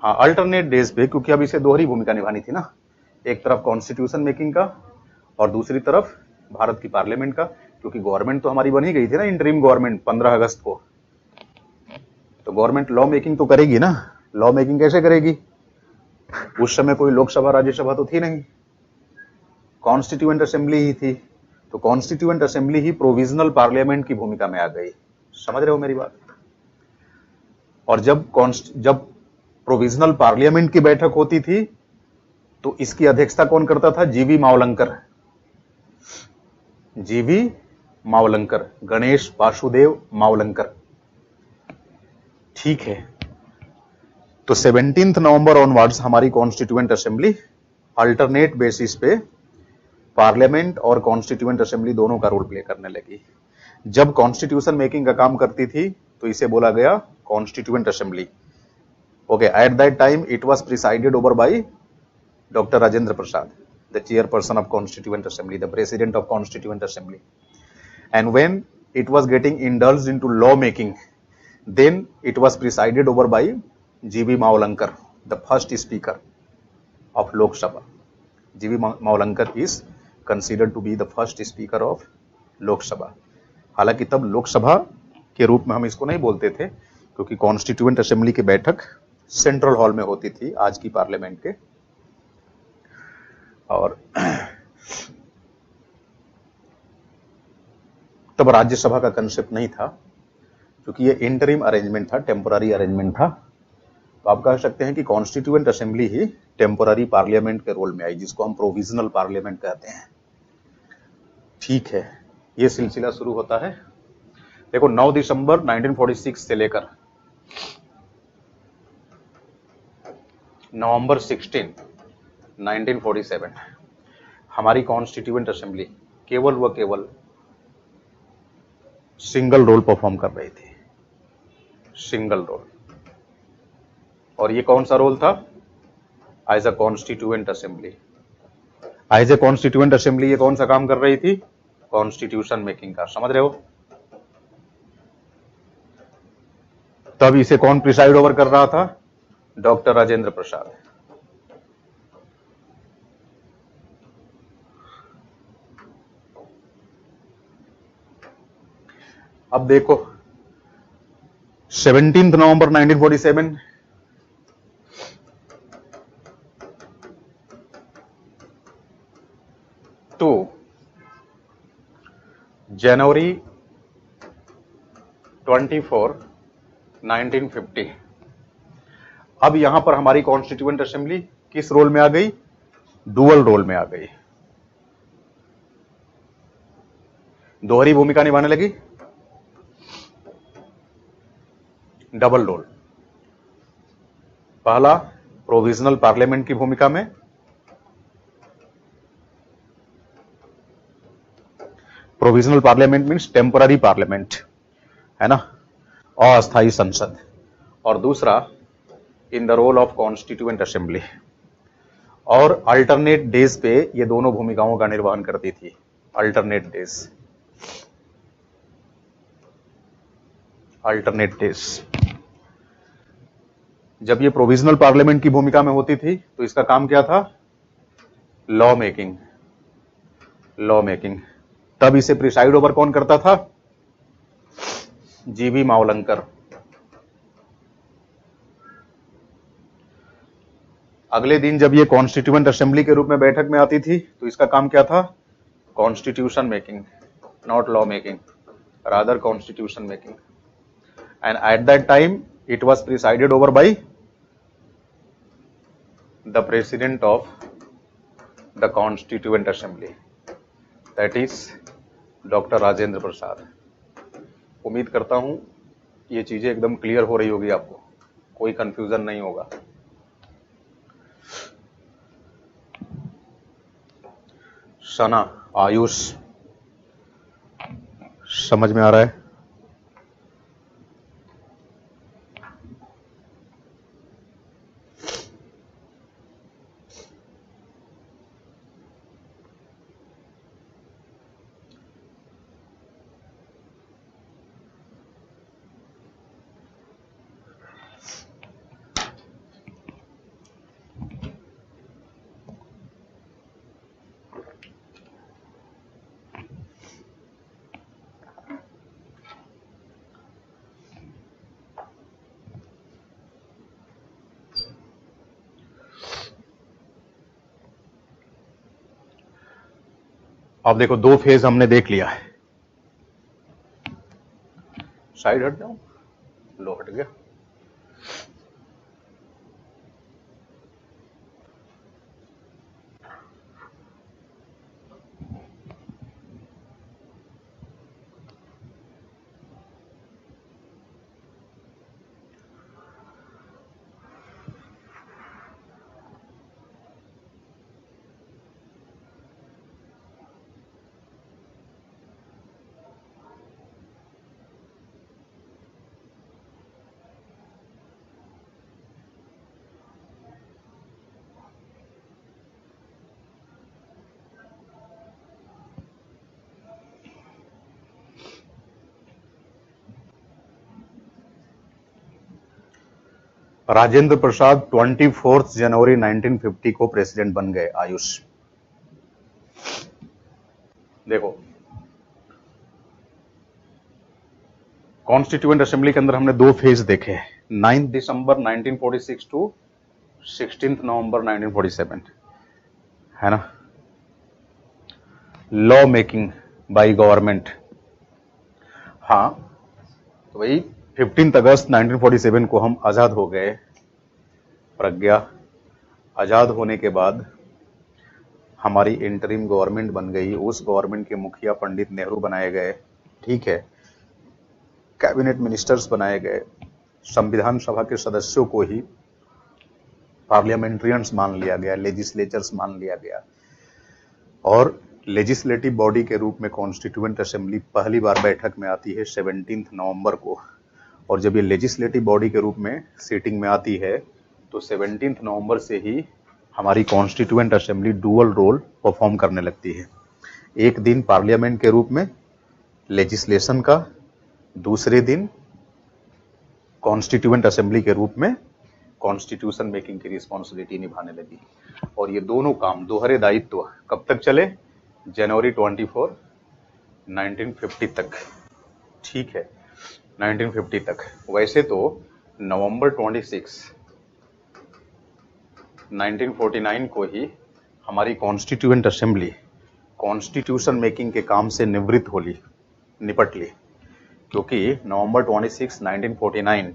हाँ, अल्टरनेट डेज पे, क्योंकि अब इसे दोहरी भूमिका निभानी थी ना, एक तरफ कॉन्स्टिट्यूशन मेकिंग का और दूसरी तरफ भारत की पार्लियामेंट का, क्योंकि गवर्नमेंट तो हमारी बन ही गई थी ना, इंटरिम गवर्नमेंट 15 अगस्त को। तो गवर्नमेंट लॉ मेकिंग तो करेगी ना। लॉ मेकिंग कैसे करेगी? उस समय कोई लोकसभा राज्यसभा तो थी नहीं, कॉन्स्टिट्यूएंट असेंबली ही थी। तो कॉन्स्टिट्यूएंट असेंबली ही प्रोविजनल पार्लियामेंट की भूमिका में आ गई। समझ रहे हो मेरी बात? और जब प्रोविजनल पार्लियामेंट की बैठक होती थी तो इसकी अध्यक्षता कौन करता था? जीवी मावलंकर, गणेश वासुदेव मावलंकर। ठीक है, तो 17 नवंबर ऑनवर्ड्स हमारी कॉन्स्टिट्यूएंट असेंबली अल्टरनेट बेसिस पे पार्लियामेंट और कॉन्स्टिट्यूएंट असेंबली दोनों का रोल प्ले करने लगी। जब कॉन्स्टिट्यूशन मेकिंग का काम करती थी तो इसे बोला गया constituent assembly. Okay, at that time it was presided over by doctor Rajendra Prasad, the chairperson of Constituent Assembly, the president of Constituent Assembly. And when it was getting indulged into law making, then it was presided over by G.V. Mavlankar, the first speaker of Lok Sabha. G.V. Mavlankar is considered to be the first speaker of Lok Sabha. हालांकि तब लोकसभा के रूप में हम इसको नहीं बोलते थे, क्योंकि कॉन्स्टिट्यूएंट असेंबली की बैठक सेंट्रल हॉल में होती थी आज की पार्लियामेंट के। और तब राज्यसभा का कंसेप्ट नहीं था, क्योंकि ये इंटरिम अरेंजमेंट था, टेम्पोररी अरेंजमेंट था। तो आप कह सकते हैं कि कॉन्स्टिट्यूएंट असेंबली ही टेम्पोररी पार्लियामेंट के रोल में आई, जिसको हम प्रोविजनल पार्लियामेंट कहते हैं। ठीक है, ये सिलसिला शुरू होता है। देखो 9 दिसंबर 1946 से लेकर नवंबर 16, 1947 हमारी कॉन्स्टिट्यूएंट असेंबली केवल व केवल सिंगल रोल परफॉर्म कर रही थी, सिंगल रोल। और ये कौन सा रोल था? As a constituent assembly. As a constituent assembly ये कौन सा काम कर रही थी? कॉन्स्टिट्यूशन मेकिंग का। समझ रहे हो? तब इसे कौन प्रिसाइड ओवर कर रहा था? डॉक्टर राजेंद्र प्रसाद। अब देखो 17 नवंबर 1947 टू जनवरी 24, 1950। अब यहां पर हमारी कॉन्स्टिट्यूएंट असेंबली किस रोल में आ गई? डुअल रोल में आ गई, दोहरी भूमिका निभाने लगी, डबल रोल। पहला प्रोविजनल पार्लियामेंट की भूमिका में, provisional parliament means temporary parliament, है ना, अस्थायी संसद। और दूसरा in the role of constituent assembly. और अल्टरनेट डेज पे ये दोनों भूमिकाओं का निर्वहन करती थी, अल्टरनेट डेज, अल्टरनेट डेज। जब ये प्रोविजनल पार्लियामेंट की भूमिका में होती थी तो इसका काम क्या था? Law making, law making. तब इसे प्रिसाइड ओवर कौन करता था? जीवी मावलंकर। अगले दिन जब ये कॉन्स्टिट्यूएंट असेंबली के रूप में बैठक में आती थी तो इसका काम क्या था? Constitution making, not law making, rather constitution making. And at that time it was presided over by the president of the constituent assembly, that is doctor Rajendra Prasad. उम्मीद करता हूं ये चीजें एकदम क्लियर हो रही होगी, आपको कोई कंफ्यूजन नहीं होगा। सना, आयुष, समझ में आ रहा है? अब देखो दो फेज हमने देख लिया है। साइड हट जाऊं, लो हट गया। राजेंद्र प्रसाद 24 जनवरी 1950 को प्रेसिडेंट बन गए। आयुष देखो, कॉन्स्टिट्यूएंट असेंबली के अंदर हमने दो फेज देखे, 9 दिसंबर 1946 टू 16 नवंबर 1947, है ना। लॉ मेकिंग बाय गवर्नमेंट, हाँ, तो वही 15 अगस्त 1947 को हम आजाद हो गए। प्रज्ञा, आजाद होने के बाद हमारी इंटरिम गवर्नमेंट बन गई, उस गवर्नमेंट के मुखिया पंडित नेहरू बनाए गए, ठीक है। कैबिनेट मिनिस्टर्स बनाए गए, संविधान सभा के सदस्यों को ही पार्लियामेंट्रियंस मान लिया गया, लेजिस्लेचर्स मान लिया गया। और लेजिस्लेटिव बॉडी के रूप में कॉन्स्टिट्यूएंट असेंबली पहली बार बैठक में आती है 17 नवंबर को। और जब ये लेजिस्लेटिव बॉडी के रूप में सीटिंग में आती है तो 17 नवंबर से ही हमारी constituent assembly dual role perform करने लगती है। एक दिन पार्लियामेंट के रूप में लेजिस्लेशन का, दूसरे दिन कॉन्स्टिट्यूएंट असेंबली के रूप में कॉन्स्टिट्यूशन मेकिंग की रिस्पॉन्सिबिलिटी निभाने लगी। और ये दोनों काम दोहरे दायित्व कब तक चले? जनवरी 24, 1950 तक। ठीक है, 1950 तक। वैसे तो नवंबर 26, 1949 को ही हमारी कॉन्स्टिट्यूएंट असेंबली कॉन्स्टिट्यूशन मेकिंग के काम से निपट ली, क्योंकि नवंबर 26, 1949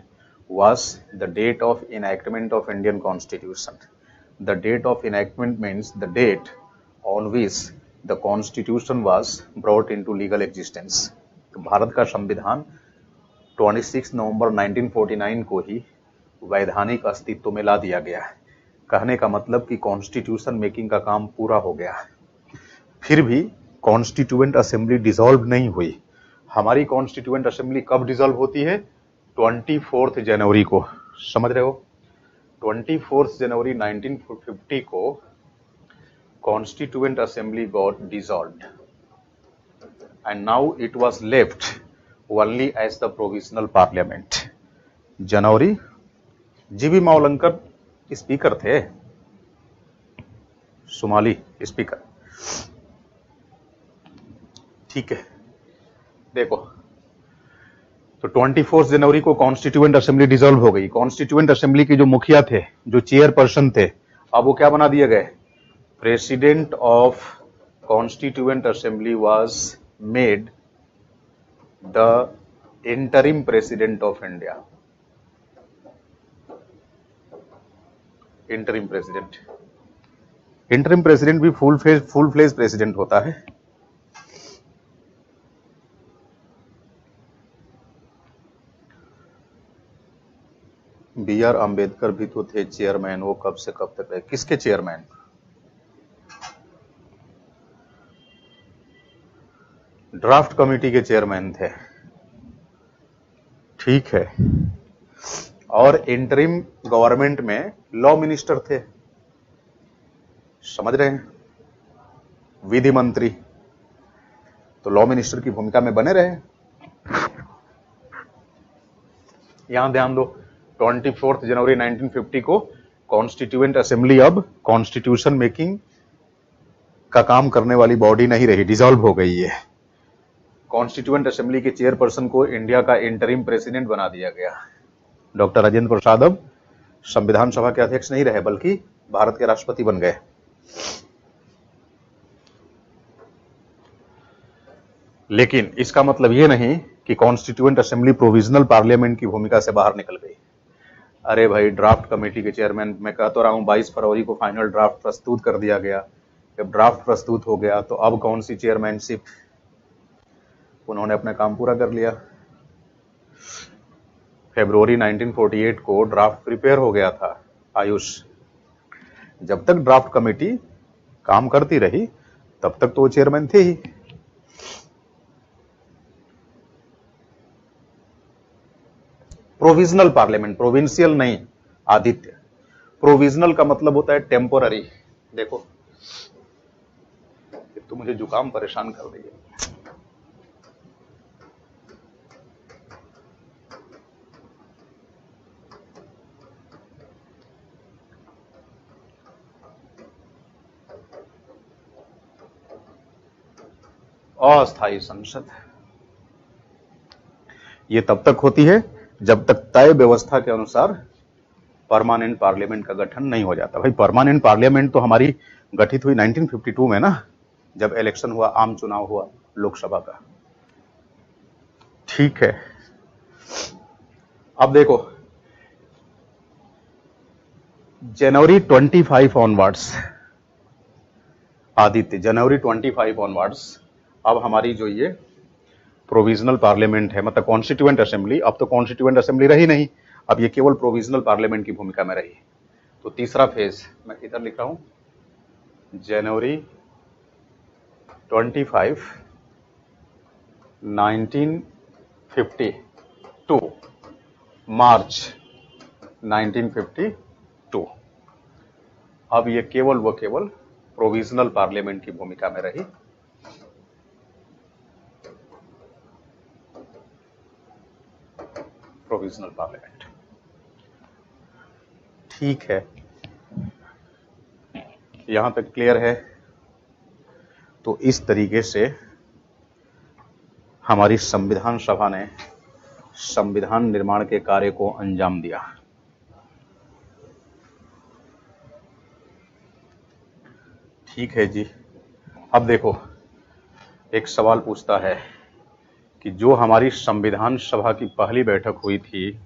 was the date of enactment of Indian Constitution. The date of enactment means the date on which the Constitution was brought into legal existence. तो भारत का संविधान 26 नवंबर 1949 को ही वैधानिक अस्तित्व में ला दिया गया। कहने का मतलब कि कॉन्स्टिट्यूशन मेकिंग का काम पूरा हो गया। फिर भी कॉन्स्टिट्यूएंट असेंबली डिसॉल्व नहीं हुई। हमारी कॉन्स्टिट्यूएंट असेंबली कब डिसॉल्व होती है? 24 जनवरी को। समझ रहे हो? 24 जनवरी 1950 को constituent assembly got dissolved and now it was left only as the provisional parliament. जनवरी जीबी मावलंकर स्पीकर थे, सोमाली स्पीकर। ठीक है, देखो तो 24 जनवरी को कॉन्स्टिट्यूएंट असेंबली डिसॉल्व हो गई। कॉन्स्टिट्यूएंट असेंबली के जो मुखिया थे, जो चेयरपर्सन थे, अब वो क्या बना दिए गए? President of constituent assembly was made the interim president of India. Interim president भी फुल फ्लेज प्रेसिडेंट होता है। बी आर अम्बेडकर भी तो थे चेयरमैन। वो कब से कब तक रहे? किसके चेयरमैन? ड्राफ्ट कमेटी के चेयरमैन थे। ठीक है, और इंटरिम गवर्नमेंट में लॉ मिनिस्टर थे। समझ रहे हैं? विधि मंत्री। तो लॉ मिनिस्टर की भूमिका में बने रहे। यहां ध्यान दो, 24 जनवरी 1950 को कॉन्स्टिट्यूएंट असेंबली अब कॉन्स्टिट्यूशन मेकिंग का काम करने वाली बॉडी नहीं रही, डिसॉल्व हो गई है। कॉन्स्टिट्यूएंट असेंबली के चेयरपर्सन को इंडिया का इंटरिम प्रेसिडेंट बना दिया गया। डॉक्टर राजेंद्र प्रसाद अब संविधान सभा के अध्यक्ष नहीं रहे, बल्कि भारत के राष्ट्रपति बन गए। लेकिन इसका मतलब यह नहीं कि कॉन्स्टिट्यूएंट असेंबली प्रोविजनल पार्लियामेंट की भूमिका से बाहर निकल गई। अरे भाई, ड्राफ्ट कमेटी के चेयरमैन, मैं कह तो रहा हूं 22 फरवरी को फाइनल ड्राफ्ट प्रस्तुत कर दिया गया। जब ड्राफ्ट प्रस्तुत हो गया तो अब कौन सी चेयरमैनशिप? उन्होंने अपना काम पूरा कर लिया। फरवरी 1948 को ड्राफ्ट प्रिपेयर हो गया था। आयुष, जब तक ड्राफ्ट कमेटी काम करती रही तब तक तो वो चेयरमैन थे ही। प्रोविजनल पार्लियामेंट, प्रोविंशियल नहीं आदित्य। प्रोविजनल का मतलब होता है टेम्पोररी। देखो, तो मुझे जुकाम परेशान कर रही है। अस्थायी संसद ये तब तक होती है जब तक तय व्यवस्था के अनुसार परमानेंट पार्लियामेंट का गठन नहीं हो जाता। भाई, परमानेंट पार्लियामेंट तो हमारी गठित हुई 1952 में ना, जब इलेक्शन हुआ, आम चुनाव हुआ लोकसभा का। ठीक है, अब देखो जनवरी 25 ऑनवर्ड्स, आदित्य, जनवरी 25 ऑनवर्ड्स अब हमारी जो ये प्रोविजनल पार्लियामेंट है, मतलब कॉन्स्टिट्यूएंट असेंबली, अब तो कॉन्स्टिट्यूएंट असेंबली रही नहीं, अब ये केवल प्रोविजनल पार्लियामेंट की भूमिका में रही। तो तीसरा फेज मैं इधर लिख रहा हूं, जनवरी 25, 1952 मार्च 1952। अब ये केवल प्रोविजनल पार्लियामेंट की भूमिका में रही। प्रोविजनल पार्लियामेंट ठीक है, यहां तक क्लियर है। तो इस तरीके से हमारी संविधान सभा ने संविधान निर्माण के कार्य को अंजाम दिया। ठीक है जी। अब देखो, एक सवाल पूछता है कि जो हमारी संविधान सभा की पहली बैठक हुई थी,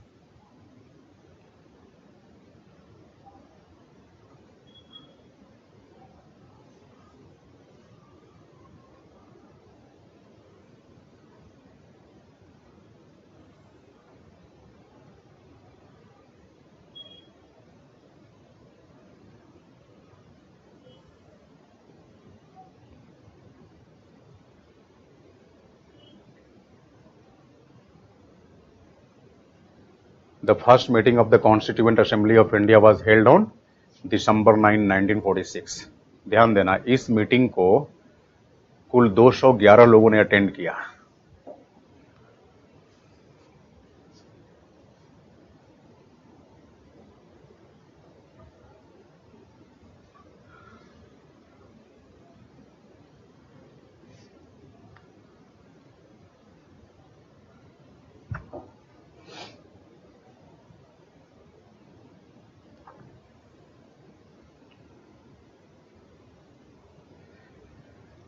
The first meeting of the Constituent Assembly of India was held on December 9, 1946। ध्यान देना, इस मीटिंग को कुल 211 लोगों ने अटेंड किया।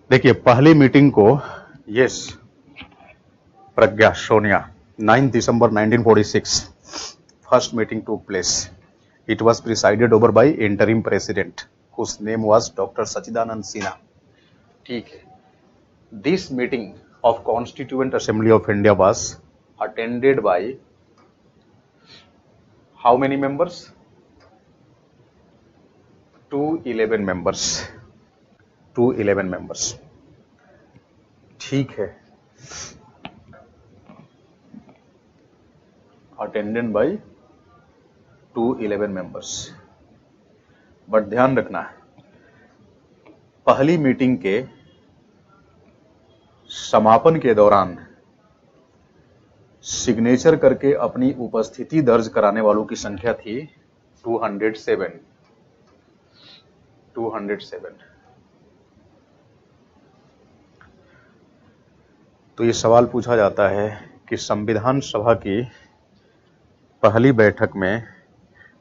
देखिए, पहली मीटिंग को यस प्रज्ञा सोनिया 9 दिसंबर 1946 फर्स्ट मीटिंग टूक place. It was presided over by interim president whose name was Dr. Sachidanand Sinha। ठीक है। This meeting of Constituent Assembly of India was attended by how many members? 211 members। 211 members। ठीक है, अटेंडेड बाय 211 मेंबर्स। बट ध्यान रखना है, पहली मीटिंग के समापन के दौरान सिग्नेचर करके अपनी उपस्थिति दर्ज कराने वालों की संख्या थी 207। तो ये सवाल पूछा जाता है कि संविधान सभा की पहली बैठक में,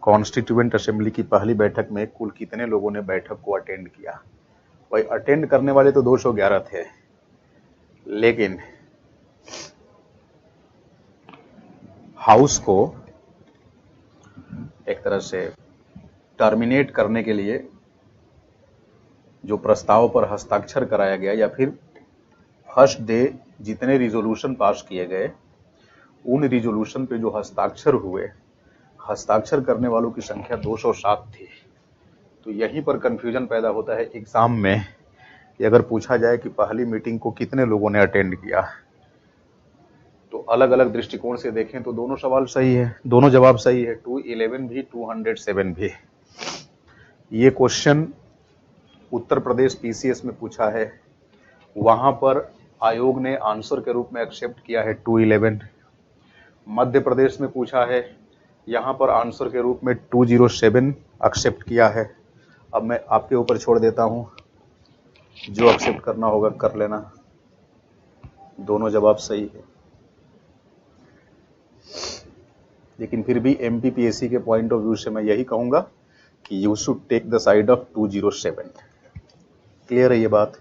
कॉन्स्टिट्यूएंट असेंबली की पहली बैठक में कुल कितने लोगों ने बैठक को अटेंड किया। भाई अटेंड करने वाले तो 211 थे, लेकिन हाउस को एक तरह से टर्मिनेट करने के लिए जो प्रस्ताव पर हस्ताक्षर कराया गया, या फिर फर्स्ट डे जितने रिजोल्यूशन पास किए गए, उन रिजोल्यूशन पे जो हस्ताक्षर हुए, हस्ताक्षर करने वालों की संख्या 207 थी। तो यहीं पर कंफ्यूजन पैदा होता है एग्जाम में कि अगर पूछा जाए कि पहली मीटिंग को कितने लोगों ने अटेंड किया, तो अलग अलग दृष्टिकोण से देखें तो दोनों सवाल सही है, दोनों जवाब सही है, 211 भी 207 भी। ये क्वेश्चन उत्तर प्रदेश पीसीएस में पूछा है, वहां पर आयोग ने आंसर के रूप में एक्सेप्ट किया है 211। मध्य प्रदेश में पूछा है, यहां पर आंसर के रूप में 207 एक्सेप्ट किया है। अब मैं आपके ऊपर छोड़ देता हूं, जो एक्सेप्ट करना होगा कर लेना, दोनों जवाब सही है। लेकिन फिर भी एमपीपीएससी के पॉइंट ऑफ व्यू से मैं यही कहूंगा कि you should take the side of 207। Clear है ये बात?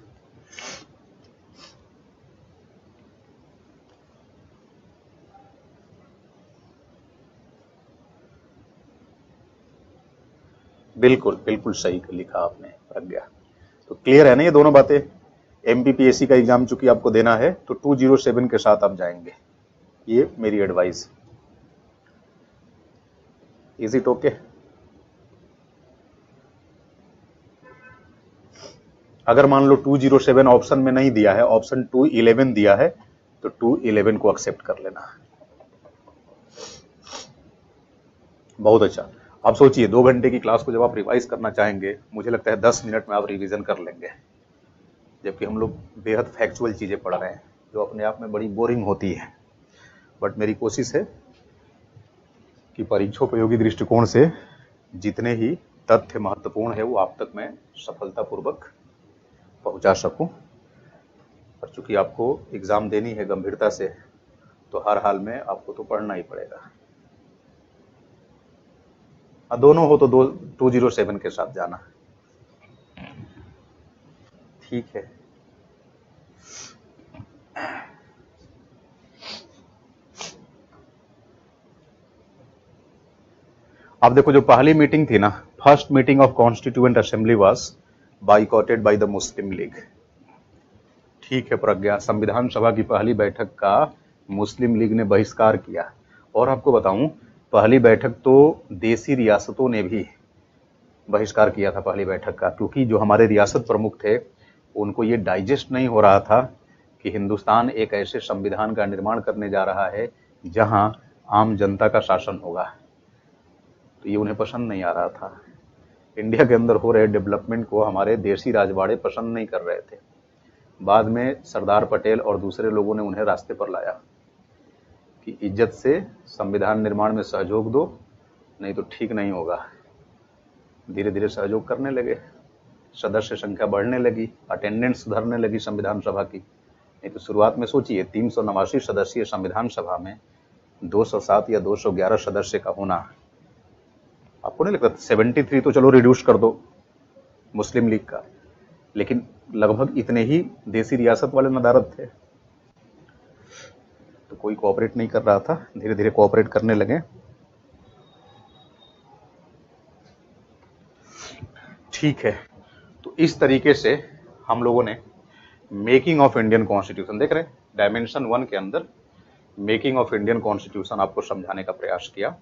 बिल्कुल बिल्कुल सही लिखा आपने प्रज्ञा। तो क्लियर है ना ये दोनों बातें? एमपीपीएससी का एग्जाम चूंकि आपको देना है तो 207 के साथ आप जाएंगे, ये मेरी एडवाइस। Is it okay? अगर मान लो 207 ऑप्शन में नहीं दिया है, ऑप्शन 211 दिया है, तो 211 को एक्सेप्ट कर लेना। बहुत अच्छा। आप सोचिए 2 घंटे की क्लास को जब आप रिवाइज करना चाहेंगे, मुझे लगता है 10 मिनट में आप रिवीजन कर लेंगे, जबकि हम लोग बेहद फैक्चुअल चीजें पढ़ रहे हैं जो अपने आप में बड़ी बोरिंग होती है। बट मेरी कोशिश है कि परीक्षोपयोगी दृष्टिकोण से जितने ही तथ्य महत्वपूर्ण है वो आप तक मैं सफलतापूर्वक पहुंचा सकूं। और चूंकि आपको एग्जाम देनी है गंभीरता से, तो हर हाल में आपको तो पढ़ना ही पड़ेगा। दोनों हो तो 207 के साथ जाना, ठीक है। अब देखो, जो पहली मीटिंग थी ना, first meeting of constituent assembly was boycotted bye the Muslim league. ठीक है प्रज्ञा, संविधान सभा की पहली बैठक का मुस्लिम लीग ने बहिष्कार किया। और आपको बताऊं, पहली बैठक तो देसी रियासतों ने भी बहिष्कार किया था पहली बैठक का, क्योंकि जो हमारे रियासत प्रमुख थे उनको ये डाइजेस्ट नहीं हो रहा था कि हिंदुस्तान एक ऐसे संविधान का निर्माण करने जा रहा है जहां आम जनता का शासन होगा। तो ये उन्हें पसंद नहीं आ रहा था। इंडिया के अंदर हो रहे डेवलपमेंट को हमारे देसी राजवाड़े पसंद नहीं कर रहे थे। बाद में सरदार पटेल और दूसरे लोगों ने उन्हें रास्ते पर लाया कि इज्जत से संविधान निर्माण में सहयोग दो, नहीं तो ठीक नहीं होगा। धीरे धीरे सहयोग करने लगे, सदस्य संख्या बढ़ने लगी, अटेंडेंस सुधरने लगी संविधान सभा की। नहीं तो शुरुआत में सोचिए, 389 सदस्यीय संविधान सभा में 207 या 211 सदस्य का होना, आपको नहीं लगता 73 तो चलो रिड्यूस कर दो मुस्लिम लीग का, लेकिन लगभग इतने ही देसी रियासत वाले नदारद थे। तो कोई कोऑपरेट नहीं कर रहा था, धीरे धीरे कोऑपरेट करने लगे। ठीक है, तो इस तरीके से हम लोगों ने मेकिंग ऑफ इंडियन कॉन्स्टिट्यूशन, देख रहे हैं, डायमेंशन 1 के अंदर मेकिंग ऑफ इंडियन कॉन्स्टिट्यूशन आपको समझाने का प्रयास किया।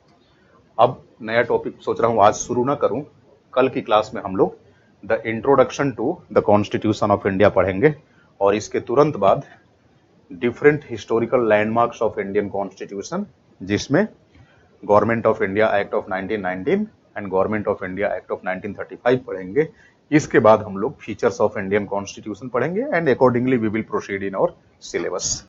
अब नया टॉपिक सोच रहा हूं आज शुरू ना करूं, कल की क्लास में हम लोग the introduction to the constitution of India पढ़ेंगे, और इसके तुरंत बाद different historical landmarks of Indian constitution, जिसमें government of India act of 1919 and government of India act of 1935 पढ़ेंगे। इसके बाद हम लोग फीचर्स ऑफ इंडियन कॉन्स्टिट्यूशन पढ़ेंगे and accordingly we will proceed in our syllabus.